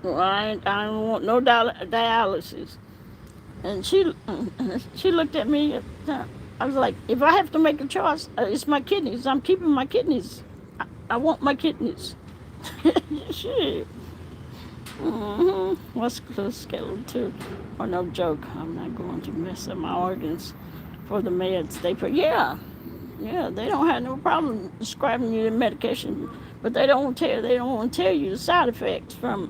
Well, I don't want no dialysis. And she looked at me. I was like, if I have to make a choice, it's my kidneys. I'm keeping my kidneys. I want my kidneys. Shit. Musculoskeletal. Oh, no joke. I'm not going to mess up my organs for the meds they put. Yeah. They don't have no problem prescribing you the medication, but they don't want to tell you the side effects from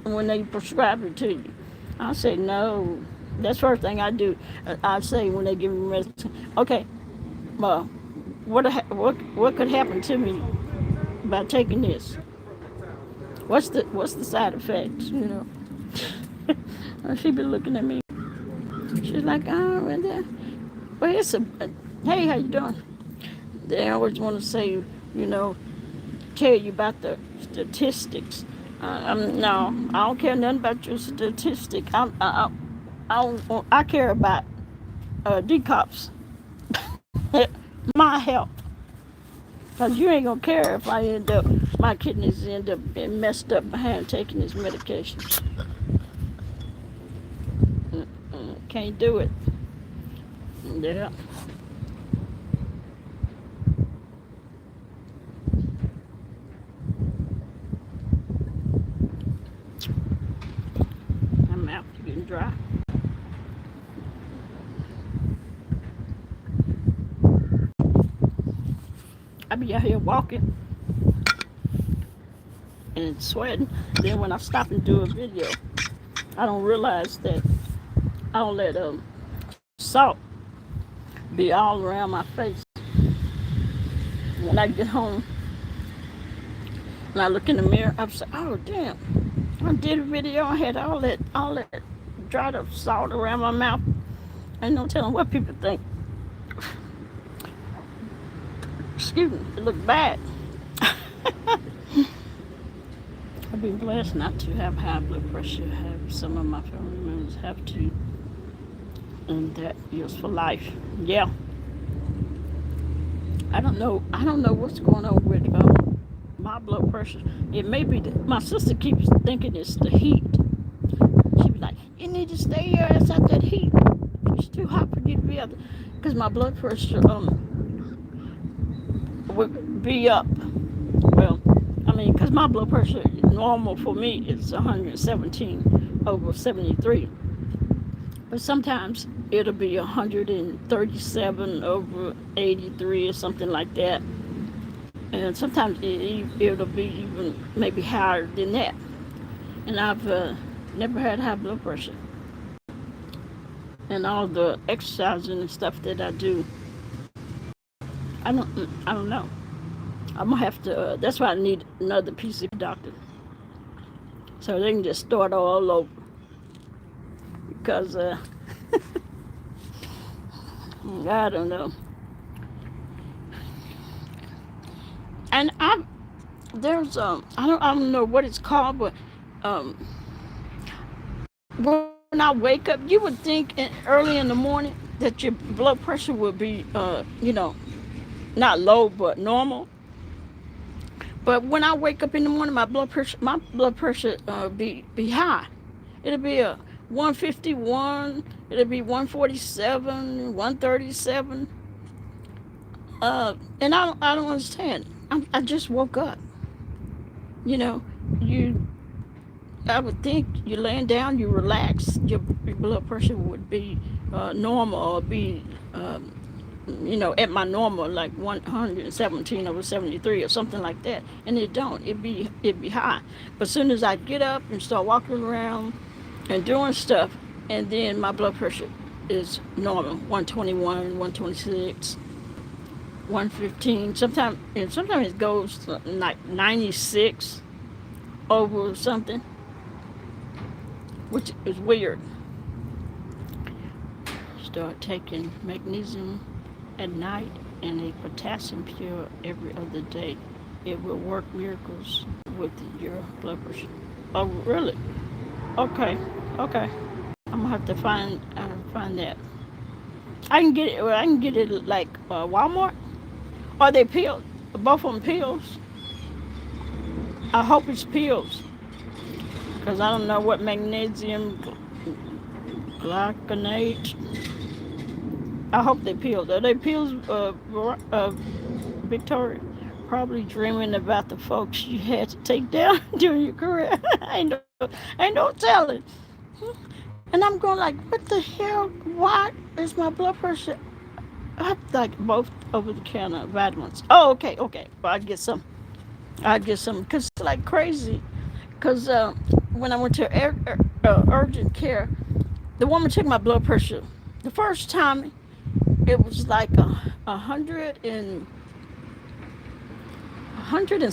when they prescribe it to you. I say no. That's the first thing I do. I say when they give me medicine. Okay, well, what could happen to me by taking this? What's the side effects? She be looking at me. She's like, oh, well, it's a hey, how you doing? They always want to say, tell you about the statistics. No, I don't care nothing about your statistic. I care about decops, my health. Cause you ain't gonna care if my kidneys end up being messed up behind taking this medication. Can't do it. Yeah. My mouth is getting dry. I be out here walking and sweating. Then when I stop and do a video, I don't realize that I don't let salt be all around my face. When I get home and I look in the mirror, I say, "Oh damn! I did a video. I had all that dried up salt around my mouth. Ain't no telling what people think. Excuse me, it looked bad." I've been blessed not to have high blood pressure. Have some of my family members have to, and that is for life. Yeah. I don't know. I don't know what's going on with my blood pressure. It may be my sister keeps thinking it's the heat. She be like, "You need to stay your ass out that heat. It's too hot for you to be out there." Because my blood pressure would be up. Well, I mean, because my blood pressure normal for me is 117 over 73. But sometimes it'll be 137 over 83 or something like that. And sometimes it'll be even maybe higher than that. And I've never had high blood pressure. And all the exercising and stuff that I do, I don't know. I'm gonna have to. That's why I need another PC doctor, so they can just start all over. Because I don't know. And there's I don't know what it's called, but um when I wake up, you would think early in the morning that your blood pressure would be not low but normal. But when I wake up in the morning, my blood pressure be high. It'll be a 151. It'll be 147, 137. And I don't understand. I just woke up. You know, you I would think you laying down, you relax, your blood pressure would be normal or be, at my normal, like 117 over 73 or something like that. And it don't. It be high. But as soon as I get up and start walking around and doing stuff, and then my blood pressure is normal, 121, 126, 115. Sometimes it goes to like 96 over something, which is weird. Start taking magnesium at night and a potassium pill every other day. It will work miracles with your blood pressure. Oh, really? Okay, okay. I'm gonna have to find that. I can get it like Walmart. Are they pills? Both of them pills. I hope it's pills, because I don't know what magnesium glycinate. I hope they pills. Are they pills, Victoria? Probably dreaming about the folks you had to take down during your career. Ain't no telling. And I'm going like, what the hell? Why is my blood pressure up like both over the counter vitamins? Oh, okay, okay. Well, I'd get some, because it's like crazy. Because when I went to urgent care, the woman checked my blood pressure. The first time, it was like a hundred and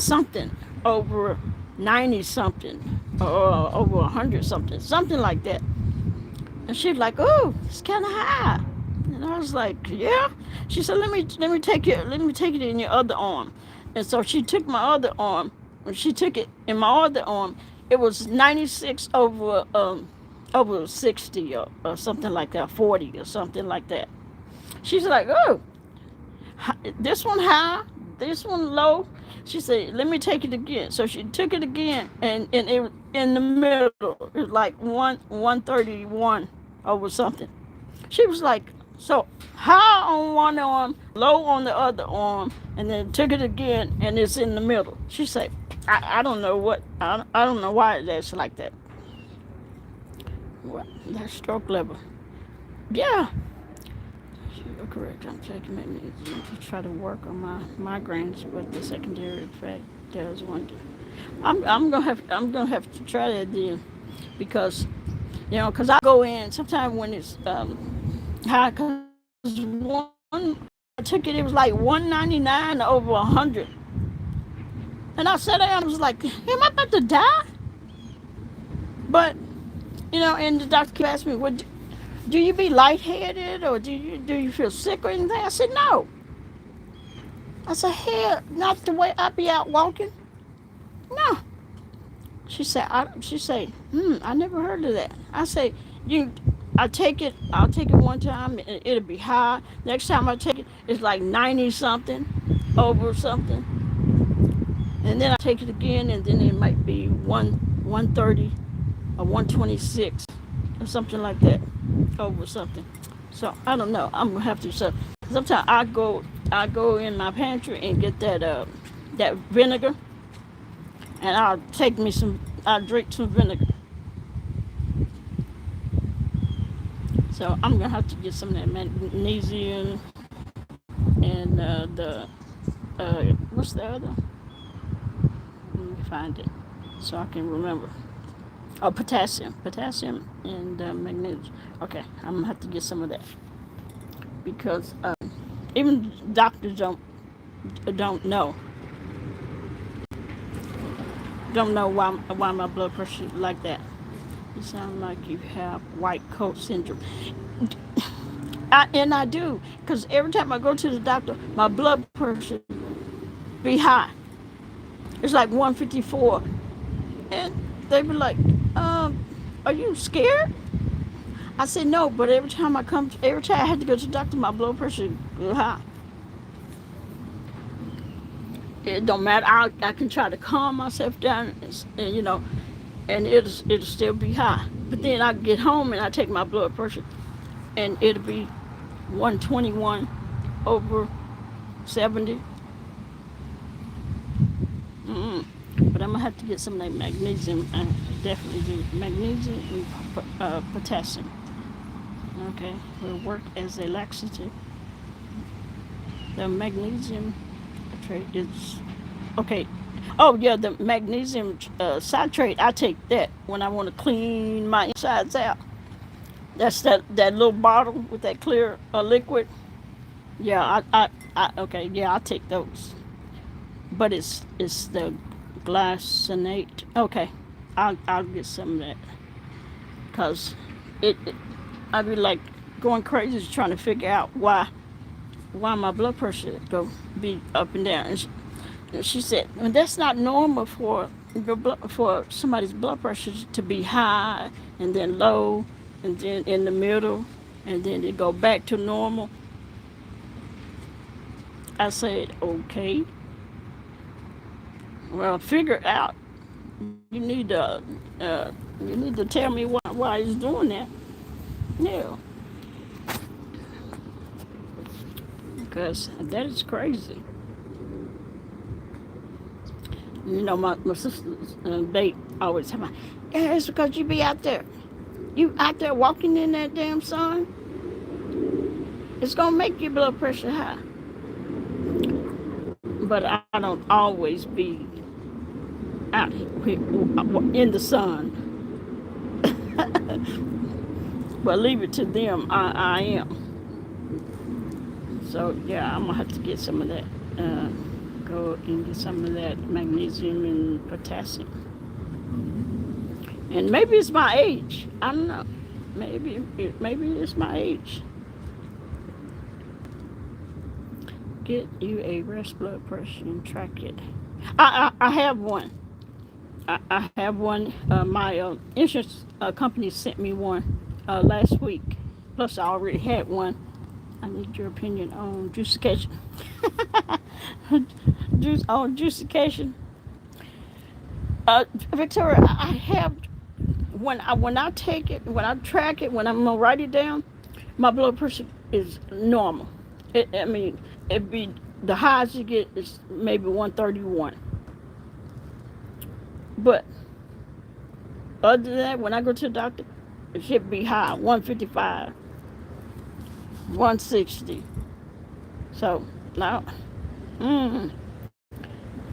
something over 90 something, or over 100 something, something like that. And she's like, "Oh, it's kind of high." And I was like, "Yeah." She said, "Let me take it in your other arm." And so she took my other arm. When she took it in my other arm, it was 96 over 60, or something like that, 40 or something like that. She's like, "Oh, this one high, this one low." She said, "Let me take it again." So she took it again, and it was in the middle. It was like 131 over something. She was like, "So high on one arm, low on the other arm," and then took it again, and it's in the middle. She said, "I don't know I don't know why that's like that." Well, that's stroke level. Yeah, you're correct. I'm taking magnesium to try to work on my migraines, but the secondary effect does one. I'm gonna have to try that then, because because I go in sometimes when it's high. Because one I took it, it was like 199 over 100, and I sat down and was like, "Am I about to die?" But and the doctor asked me, "What? Do you be lightheaded, or do you feel sick or anything?" I said, "No." I said, "Hell, not the way I be out walking. No." She said, I never heard of that. I say, "You, I'll take it one time, and it'll be high. Next time I take it, it's like 90 something over something, and then I take it again, and then it might be 130 or 126 or something like that over something." So I don't know. I'm gonna have to. So sometimes I go in my pantry and get that vinegar, and I'll drink some vinegar. So I'm gonna have to get some of that magnesium and the what's the other? Let me find it so I can remember. Oh, potassium and magnesium. Okay, I'm gonna have to get some of that, because even doctors don't know why my blood pressure is like that. You sound like you have white coat syndrome. And I do, because every time I go to the doctor, my blood pressure be high. It's like 154, and they be like, "Are you scared?" I said, "No," but every time I had to go to the doctor, my blood pressure was high. It don't matter. I can try to calm myself down, and it'll still be high. But then I get home and I take my blood pressure, and it'll be 121 over 70. Mm-mm. But I'm gonna have to get some of that magnesium. I definitely do magnesium and potassium. Okay, will work as a laxative. The magnesium is okay. Oh yeah, the magnesium citrate. I take that when I want to clean my insides out. That's that little bottle with that clear liquid. Yeah, okay. Yeah, I take those. But it's the glycinate. Okay, I'll get some of that because it I be like going crazy trying to figure out why my blood pressure go be up and down. And she said, well, that's not normal for for somebody's blood pressure to be high and then low and then in the middle and then it go back to normal. I said, okay, well, figure it out. You need to uh, you need to tell me why he's doing that. Yeah, because that is crazy. My sisters, they always tell me, yeah, it's because you be out there. You out there walking in that damn sun, it's going to make your blood pressure high. But I don't always be out in the sun. But leave it to them. I am. So, yeah, I'm going to have to get some of that. Go and get some of that magnesium and potassium. And maybe it's my age. I don't know. Maybe it's my age. Get you a rest blood pressure and track it. I have one. I have one. My insurance company sent me one last week. Plus, I already had one. I need your opinion on juicecation. Juicecation. Victoria, I have when I take it, when I track it, when I'm gonna write it down, my blood pressure is normal. I mean, it be the highest you get is maybe 131. But other than that, when I go to the doctor, it should be high, 155, 160. So now, mm,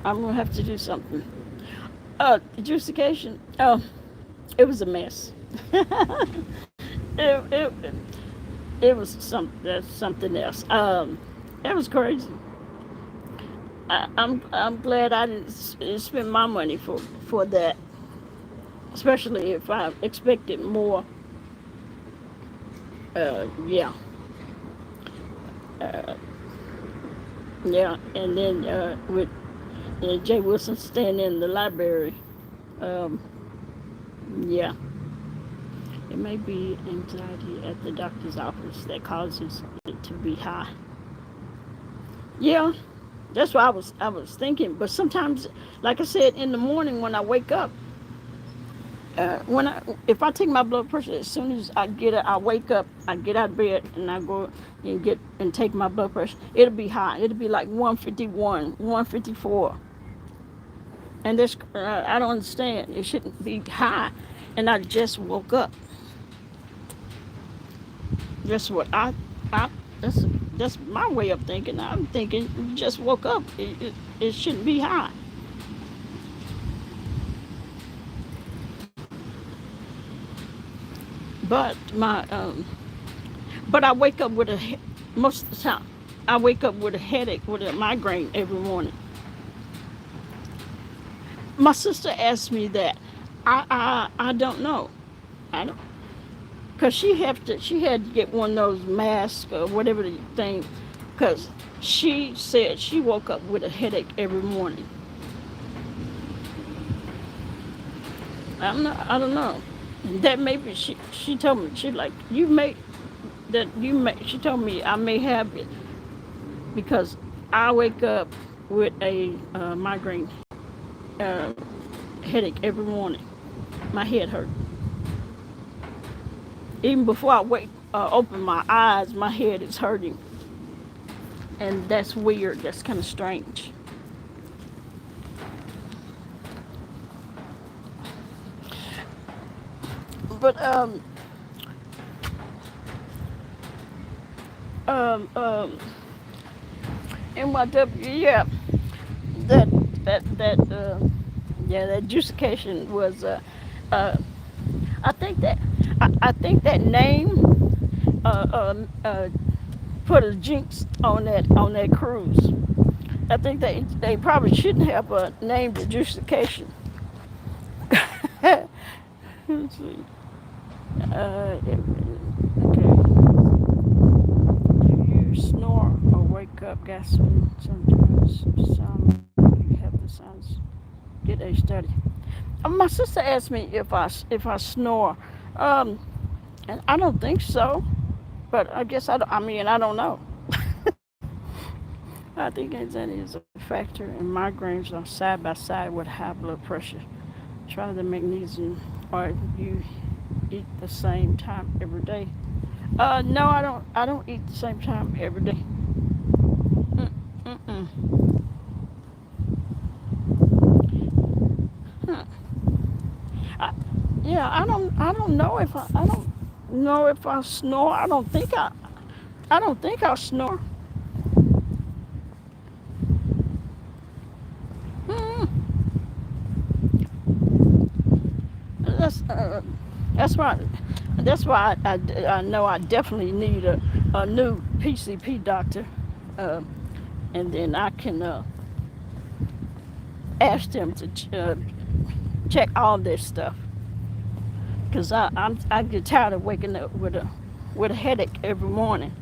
I'm gonna have to do something. Juicecation. Oh, it was a mess. It it was something else. It was crazy. I'm glad I didn't spend my money for that, especially if I expected more. Yeah, uh, yeah, and then with Jay Wilson staying in the library, um, yeah, it may be anxiety at the doctor's office that causes it to be high. Yeah, that's what I was thinking. But sometimes, like I said, in the morning when I wake up, when I if I take my blood pressure as soon as I wake up, I get out of bed and I go and get and take my blood pressure. It'll be high. It'll be like 151, 154, and this I don't understand. It shouldn't be high, and I just woke up. That's what I that's that's my way of thinking. I'm thinking you just woke up. It shouldn't be high. But I wake up with most of the time. I wake up with a headache, with a migraine every morning. My sister asked me that. I don't know. I don't, cause she had to get one of those masks or whatever the thing, cause she said she woke up with a headache every morning. I don't know. That maybe she told me she like you may that you may she told me I may have it because I wake up with a migraine uh, headache every morning. My head hurt. Even before I open my eyes, my head is hurting, and that's weird. That's kind of strange. But um, um, NYW, yeah, that that yeah, that justification was uh, I think that I think that name uh, uh, uh, put a jinx on that cruise. I think they probably shouldn't have named the justification. Let's see. Okay. Do you snore or wake up gasping sometimes? Some you have the signs. Get a study. My sister asked me if I snore, um, and I don't think so. But I guess I mean I don't know. I think that is a factor, and migraines are side by side with high blood pressure. Try the magnesium, or you eat the same time every day. No, I don't. I don't eat the same time every day. Mm-mm. Huh. I, yeah, I don't. I don't know if I. I don't know if I snore. I don't think I. I don't think I snore. Mm, that's uh, that's why. That's why I know I definitely need a new PCP doctor, uh, and then I can ask them to check all this stuff. Cause I get tired of waking up with a headache every morning.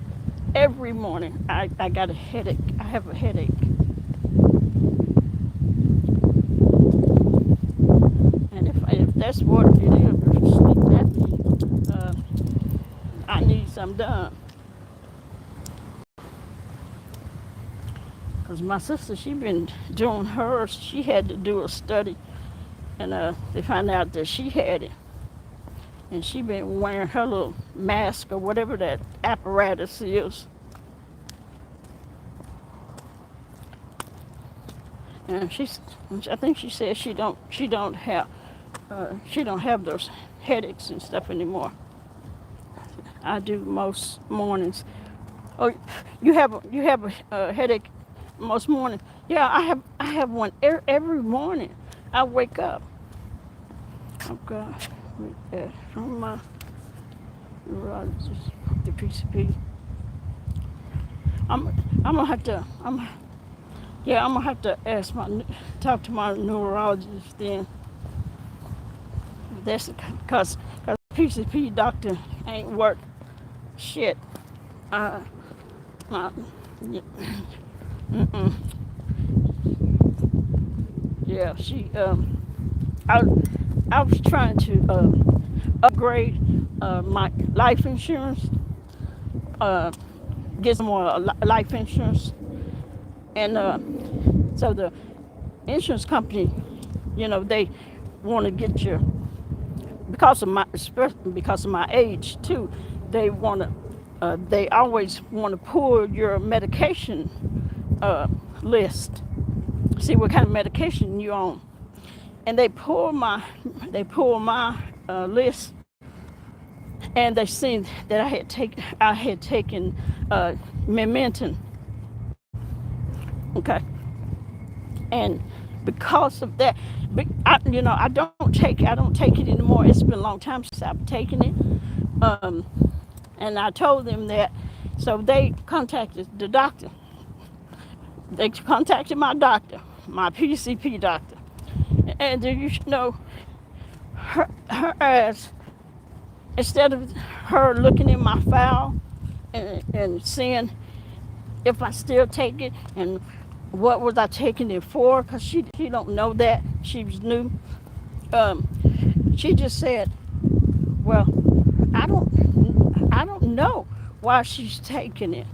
Every morning I got a headache. I have a headache, and if that's what it is, sleep apnea, I need some done. Cause my sister she been doing hers. She had to do a study, and they found out that she had it, and she been wearing her little mask or whatever that apparatus is. And I think she said she don't have those headaches and stuff anymore. I do most mornings. Oh, you have a headache most mornings? Yeah, I have one every morning. I wake up. Oh God, from my neurologist, the PCP. I'm I'm gonna have to yeah, I'm gonna have to talk to my neurologist then. That's because PCP doctor ain't worth shit. Uh, uh, yeah, mm-mm. Yeah, I, I was trying to upgrade my life insurance, uh, get some more life insurance, and so the insurance company, they want to get your because of my age too. They always want to pull your medication uh, list, see what kind of medication you on, and they pull my list, and they seen that I had taken Memento, okay, and because of that, I don't take it anymore. It's been a long time since I've taken it, and I told them that, so they contacted the doctor. They contacted my doctor, my PCP doctor, and you should know her ass, instead of her looking in my file and seeing if I still take it and what was I taking it for, because she don't know that, she was new. Um, she just said, well, I don't know why she's taking it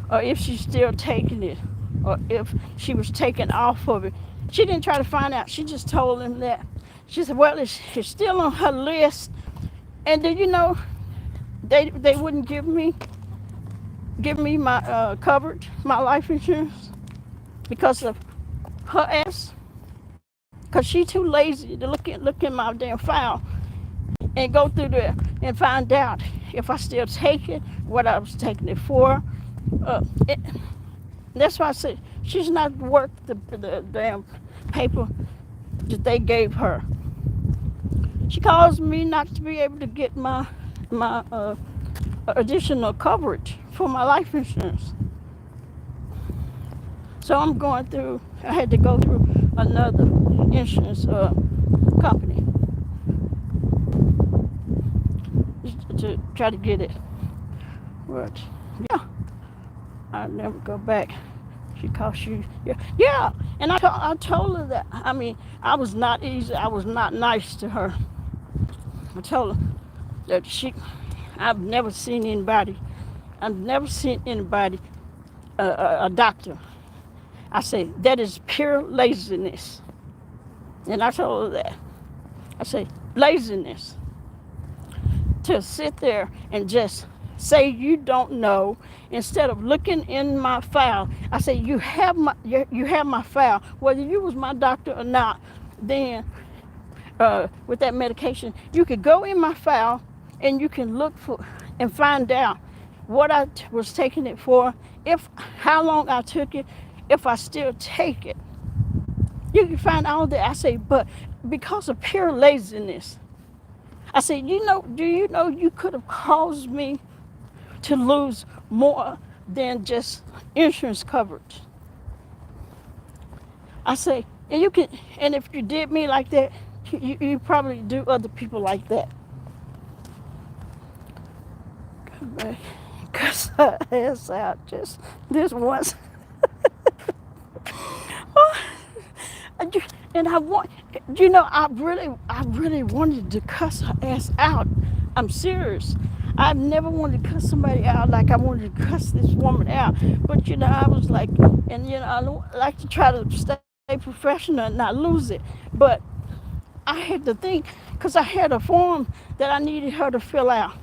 or if she's still taking it. or if she was taken off of it. She didn't try to find out. She just told him that. She said, well, it's still on her list. And then, they wouldn't give me my coverage, my life insurance, because of her ass. Because she too lazy to look in my damn file and go through there and find out if I still take it, what I was taking it for. Uh, it, that's why I said she's not worth the damn paper that they gave her. She caused me not to be able to get my additional coverage for my life insurance. So I'm going through. I had to go through another insurance company to try to get it. But yeah, I never go back. She cost you. Yeah. And I told her that. I mean, I was not easy. I was not nice to her. I told her that I've never seen anybody. A doctor. I say that is pure laziness. And I told her that. I say laziness to sit there and just say you don't know instead of looking in my file. I say you have my file, whether you was my doctor or not. Then with that medication, you could go in my file and you can look for and find out what I was taking it for, if how long I took it, if I still take it. You can find all that. I say, but because of pure laziness, I say, do you know you could have caused me to lose more than just insurance coverage? I say, and if you did me like that, you probably do other people like that. Come back, cuss her ass out just this once. And I really wanted to cuss her ass out. I'm serious. I've never wanted to cuss somebody out like I wanted to cuss this woman out. But I was like, and I don't like to try to stay professional and not lose it. But I had to think, because I had a form that I needed her to fill out.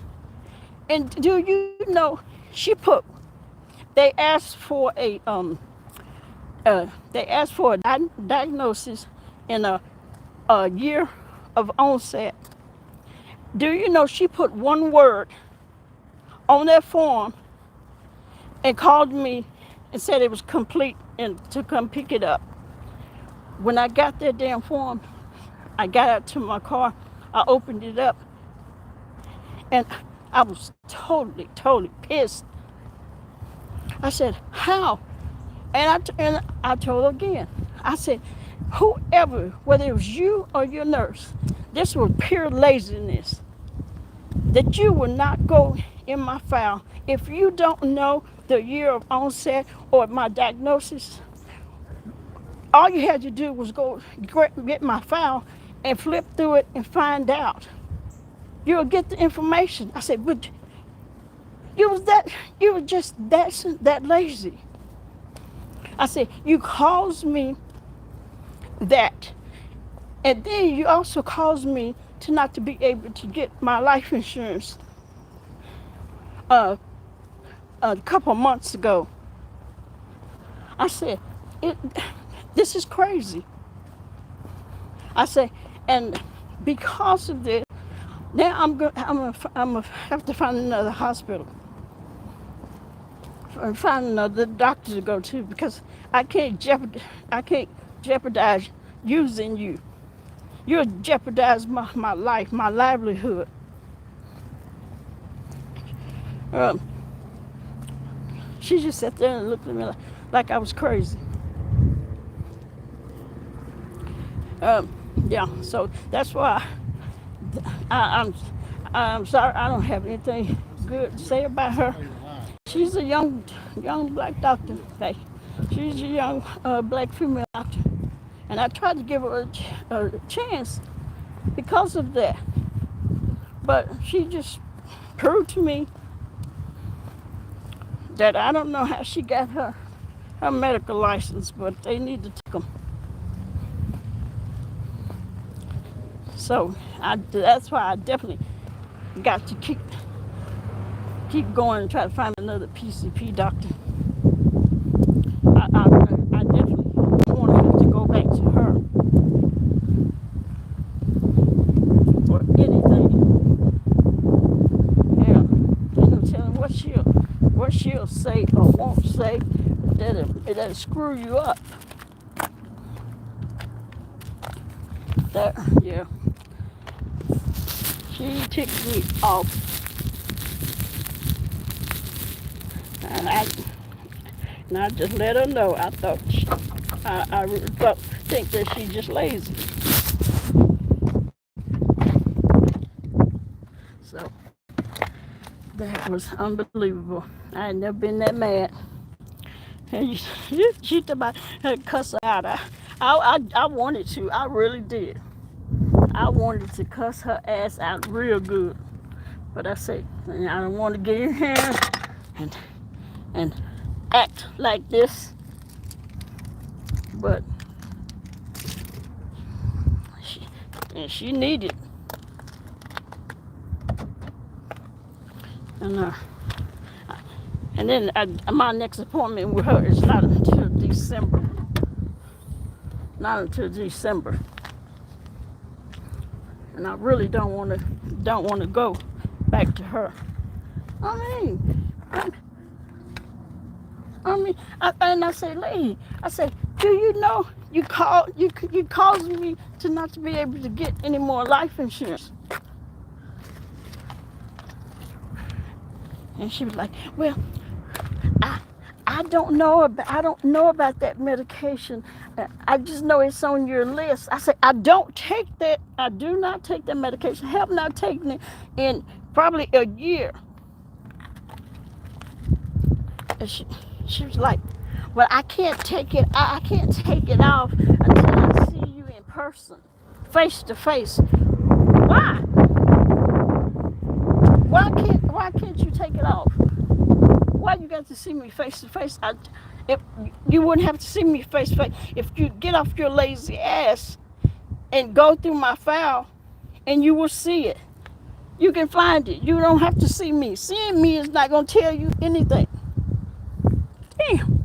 And do you know, they asked for a diagnosis and a year of onset. Do you know she put one word on that form and called me and said it was complete and to come pick it up. When I got that damn form, I got out to my car, I opened it up, and I was totally pissed. I said, how? And I told her again. I said, whoever, whether it was you or your nurse, this was pure laziness. That you will not go in my file. If you don't know the year of onset or my diagnosis, all you had to do was go get my file and flip through it and find out. You'll get the information. I said, but you were just that lazy. I said, you caused me that. And then you also caused me to not to be able to get my life insurance a couple months ago. I said, this is crazy. I said, and because of this, now I'm gonna have to find another hospital and find another doctor to go to, because I can't jeopardize using you. You'll jeopardize my life, my livelihood. She just sat there and looked at me like I was crazy. Yeah, so that's why I'm sorry I don't have anything good to say about her. She's a young black doctor. Hey, she's a young black female doctor, and I tried to give her a chance because of that. But she just proved to me that I don't know how she got her her medical license, but they need to take them. So that's why I definitely got to keep going and try to find another PCP doctor. I definitely don't want to have to go back to her or anything. Yeah, there's no telling what she'll say or won't say that'll screw you up. That yeah, she ticked me off, and I just let her know. I really think that she's just lazy. So that was unbelievable. I had never been that mad. And she about had cuss her out. I wanted to. I really did. I wanted to cuss her ass out real good. But I said, I don't want to get in here and act like this. But she needed. And then my next appointment with her is not until December. Not until December. And I really don't want to go back to her. And I say, lady, I say, do you know you caused me to not to be able to get any more life insurance? And she was like, well, I don't know about that medication. I just know it's on your list. I said, I don't take that. I do not take that medication. I have not taken it in probably a year. And she was like, well, I can't take it. I can't take it off until I see you in person, face to face. Why? Why can't you take it off? Why you got to see me face to face? If you wouldn't have to see me face to face if you get off your lazy ass and go through my file, and you will see it. You can find it. You don't have to see me. Seeing me is not gonna tell you anything. Damn.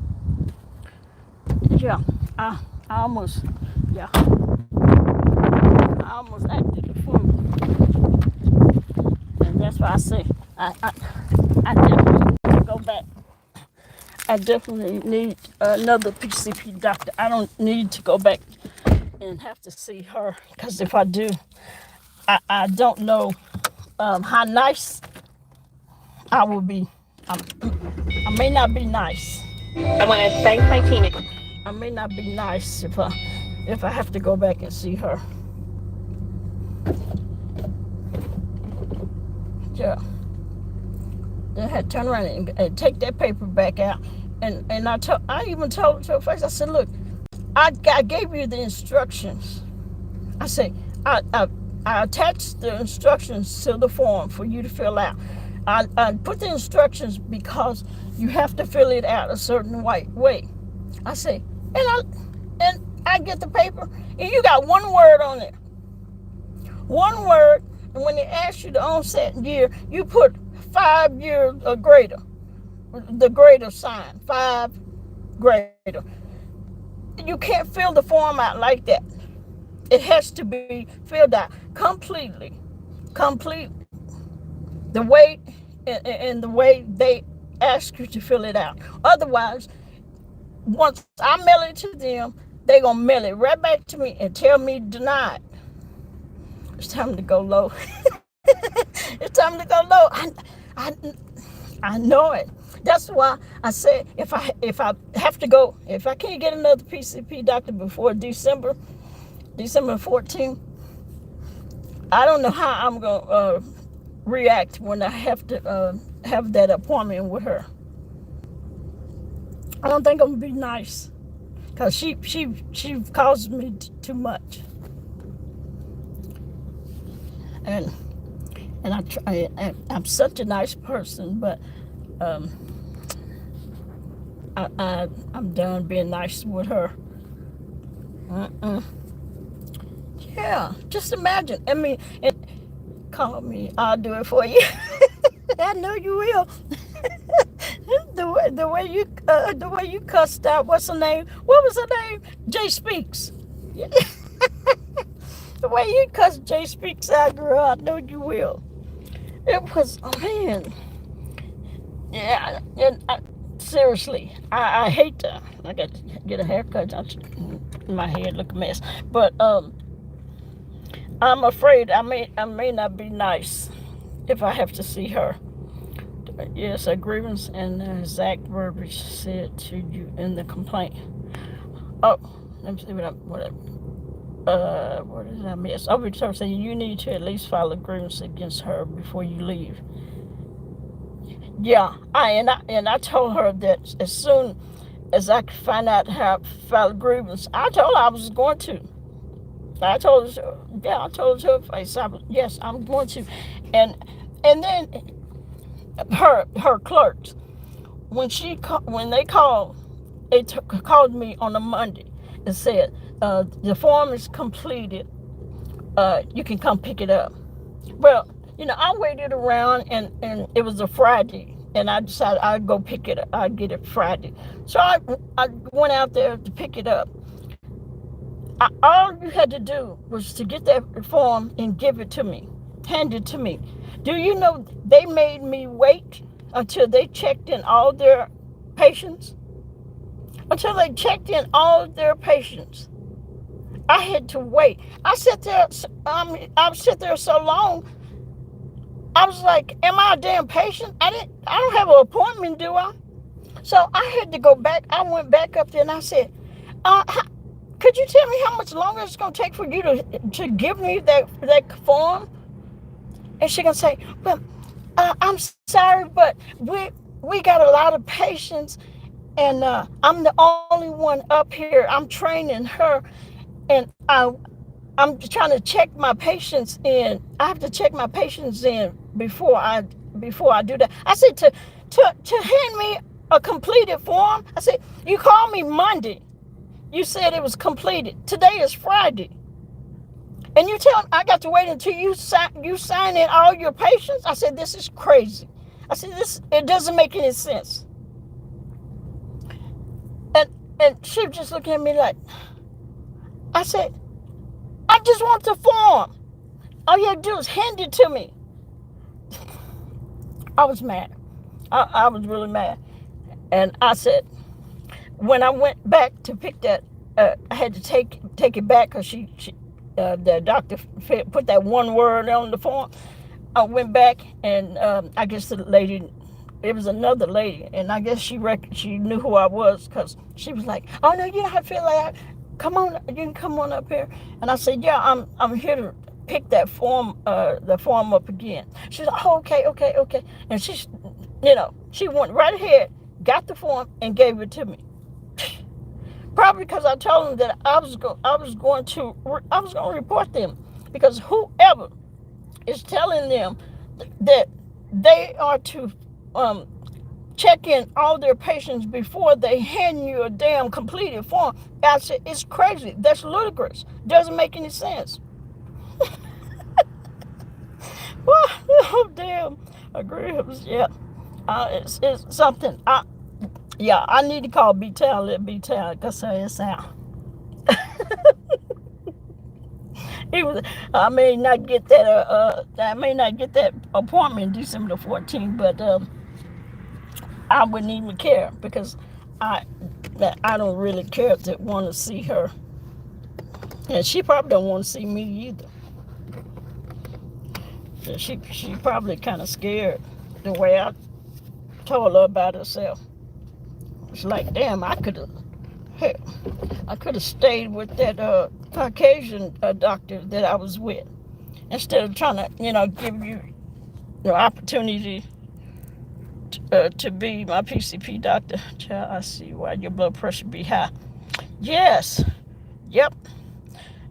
Yeah, I almost acted a fool, and that's why I say I definitely need to go back. I definitely need another PCP doctor. I don't need to go back and have to see her, because if I do, I don't know how nice I will be. I may not be nice.
I want to thank my team.
I may not be nice if I have to go back and see her. Yeah. Then I had to turn around and take that paper back out. And I even told her to her face, I said, look, I gave you the instructions. I said, I attached the instructions to the form for you to fill out. I put the instructions because you have to fill it out a certain way. I say, and I get the paper, and you got one word on it. One word, and when they ask you the onset year, you put 5 years or greater. The greater sign, 5 greater. You can't fill the form out like that. It has to be filled out completely. The way and the way they ask you to fill it out. Otherwise, once I mail it to them, they're going to mail it right back to me and tell me denied. It's time to go low. It's time to go low. I know it. That's why I said if I have to go, if I can't get another PCP doctor before December 14th, I don't know how I'm going to react when I have to have that appointment with her. I don't think I'm going to be nice, because she caused me too much. And I'm such a nice person, but I'm done being nice with her. Mm-mm. Yeah, just imagine. I mean, call me. I'll do it for you. I know you will. The way you cussed out. What's her name? What was her name? Jay Speaks. Yeah. The way you cussed Jay Speaks out, girl. I know you will. It was, oh man. Yeah, and seriously, I hate that. I got to get a haircut. My head look a mess, but I'm afraid I may not be nice if I have to see her. Yes, a grievance and exact verbiage said to you in the complaint. Oh, let me see what did I miss? Oh, we're saying you need to at least file a grievance against her before you leave. Yeah, I told her that as soon as I could find out how to file a grievance, I told her I was going to. I told her, yeah, I told her to her face, yes, I'm going to, and then her clerks, when they called, called me on a Monday and said the form is completed. You can come pick it up. Well, I waited around and it was a Friday, and I decided I'd go pick it up. I'd get it Friday. So I went out there to pick it up. All you had to do was to get that form and give it to me, hand it to me. Do you know they made me wait until they checked in all their patients? Until they checked in all their patients. I had to wait. I sat there so long. I was like, am I a damn patient? I don't have an appointment, do I? So I had to go back. I went back up there and I said, could you tell me how much longer it's going to take for you to give me that form? And she going to say, well, I'm sorry, but we got a lot of patients, and I'm the only one up here. I'm training her, and I'm trying to check my patients in. I have to check my patients in before I do that. I said to hand me a completed form. I said, you called me Monday. You said it was completed. Today is Friday. And you tell me I got to wait until you sign in all your patients? I said, this is crazy. I said, it doesn't make any sense. And she was just looking at me like, I said, I just want the form. All you have to do is hand it to me. I was mad. I was really mad. And I said, when I went back to pick that, I had to take it back because the doctor put that one word on the form. I went back, and I guess the lady, it was another lady, and I guess she knew who I was, because she was like, oh no, you don't have to feel like, come on, you can come on up here. And I said, yeah, I'm here to pick that form, the form up again. She said, oh, okay. And she went right ahead, got the form, and gave it to me. Probably because I told them that I was going to report them, because whoever is telling them that they are to check in all their patients before they hand you a damn completed form, I said, it's crazy. That's ludicrous. Doesn't make any sense. Well, oh damn, agreeables. Yeah, it's something. I need to call B-Town, let B-Town, because it's out. I may not get that appointment December the 14th, but I wouldn't even care, because I don't really care to want to see her, and she probably don't want to see me either. She probably kind of scared the way I told her about herself. It's like, damn, I could have stayed with that Caucasian doctor that I was with, instead of trying to, give you the opportunity to be my PCP doctor. Child, I see why your blood pressure be high. Yes, yep,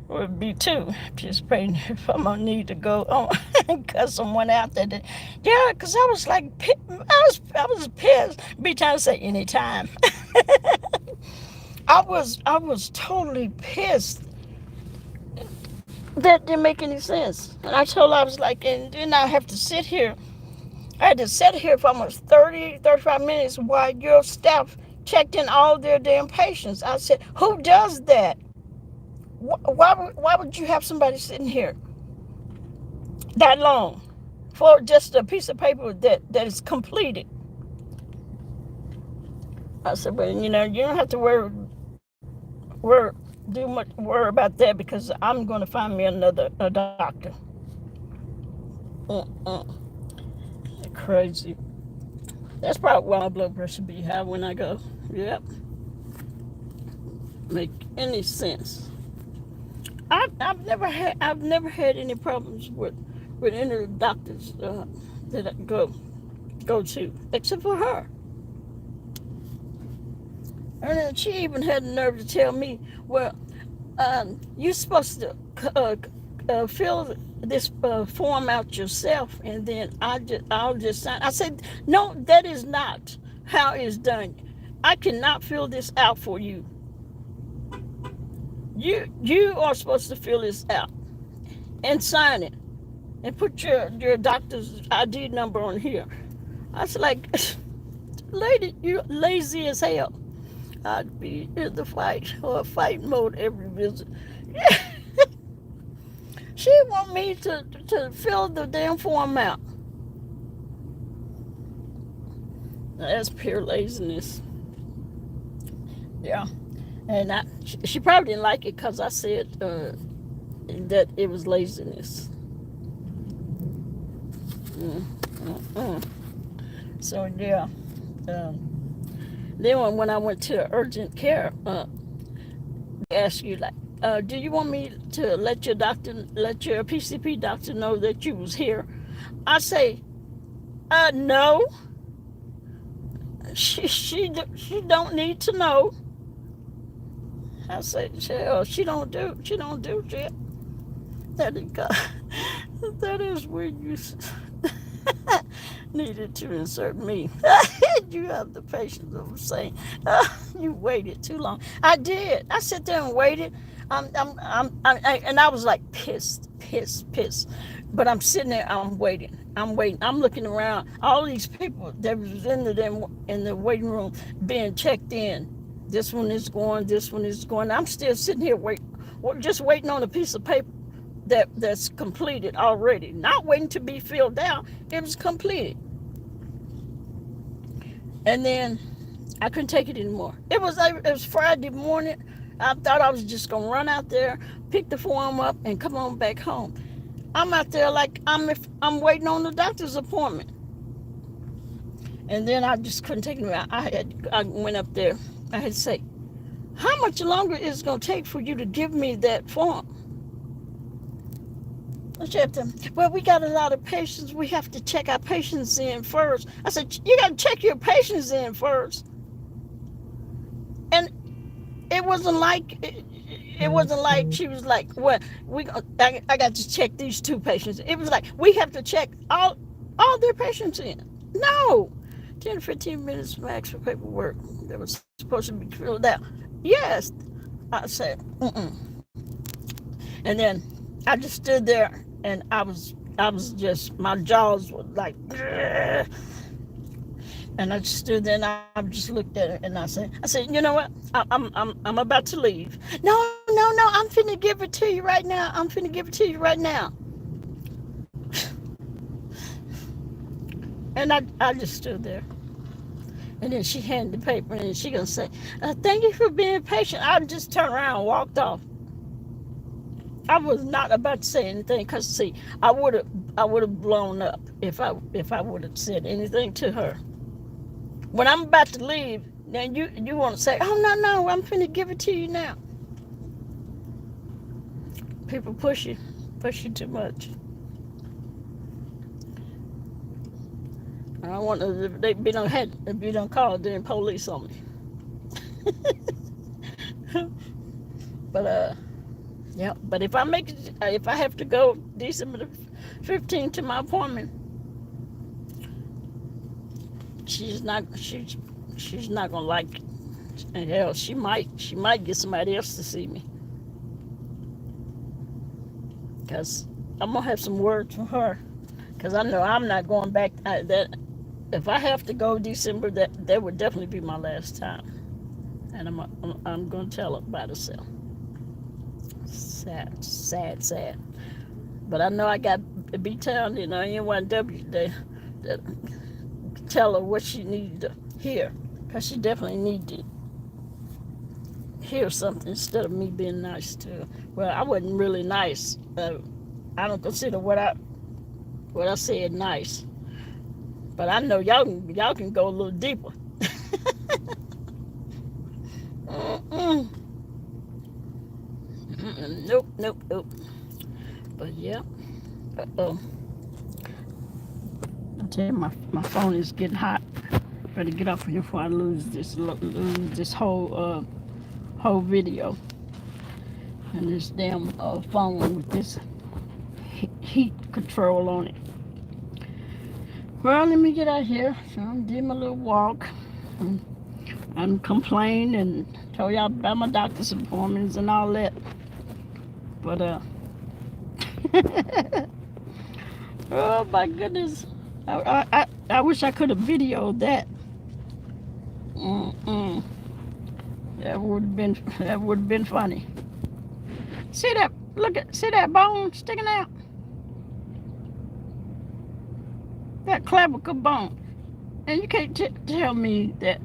would be too. Anticipating if I'm gonna need to go and cut someone out there. Yeah, because I was like, I was pissed. Be trying to say anytime. I was totally pissed. That didn't make any sense. And I told her, I was like, and then I have to sit here. I had to sit here for almost 30, 35 minutes while your staff checked in all their damn patients. I said, who does that? Why would you have somebody sitting here that long for just a piece of paper that is completed? I said, well, you don't have to worry, worry about that because I'm going to find me a doctor. Uh-uh. Crazy. That's probably why my blood pressure be high when I go. Yep. Make any sense. I've never had any problems with any of the doctors that I go to, except for her. And then she even had the nerve to tell me, well, you're supposed to fill this form out yourself, and then I'll just sign. I said, no, that is not how it's done. I cannot fill this out for you. You are supposed to fill this out and sign it and put your doctor's ID number on here. I was like, lady, you lazy as hell. I'd be in the fight or fight mode every visit. She want me to fill the damn form out. That's pure laziness. Yeah. And she probably didn't like it because I said that it was laziness. So, yeah. Then when I went to urgent care, they asked you, like, do you want me to let your PCP doctor know that you was here? I say, no. She don't need to know. I say, she don't do shit. That is where you needed to insert me. You have the patience of saying, you waited too long. I did. I sat there and waited. And I was like pissed. But I'm sitting there. I'm waiting. I'm looking around. All these people that was in the waiting room being checked in. This one is going. This one is going. I'm still sitting here just waiting on a piece of paper that's completed already. Not waiting to be filled out. It was completed. And then I couldn't take it anymore. It was Friday morning. I thought I was just gonna run out there, pick the form up, and come on back home. I'm out there like I'm waiting on the doctor's appointment. And then I just couldn't take it anymore. I went up there. I had to say, how much longer is it gonna take for you to give me that form? Well, we got a lot of patients. We have to check our patients in first. I said, you got to check your patients in first. And it wasn't like she was like, well, I got to check these two patients. It was like, we have to check all their patients in. No, 10 15 minutes max for paperwork that was supposed to be filled out. Yes, I said, and then I just stood there. And I was just, my jaws were like, and I just stood there and I just looked at her and I said, you know what? I'm about to leave. No, I'm finna give it to you right now. And I just stood there. And then she handed the paper and she gonna say, thank you for being patient. I just turned around and walked off. I was not about to say anything because, see, I would have blown up if I would have said anything to her. When I'm about to leave, then you want to say, oh, no, I'm finna give it to you now. People push you too much. I don't want to, they be done call the police on me. But yeah, but if I have to go December 15th to my appointment, she's not gonna like it. And hell, she might get somebody else to see me. Because I'm going to have some words from her. Because I know I'm not going back. That if I have to go December, that would definitely be my last time. And I'm going to tell her about herself. Sad. But I know I got B-Town and NYW to tell her what she needs to hear. Because she definitely needs to hear something instead of me being nice to her. Well, I wasn't really nice. I don't consider what I said nice. But I know y'all can go a little deeper. Nope. But yeah. Uh-oh. I tell you, my phone is getting hot. Better get off here before I lose this whole video. And this damn phone with this heat control on it. Well, let me get out here. So I'm doing my little walk. I'm complaining and tell y'all about my doctor's appointments and all that. But oh my goodness, I wish I could have videoed that. That would have been funny. See that bone sticking out? That clavicle bone. And you can't tell me that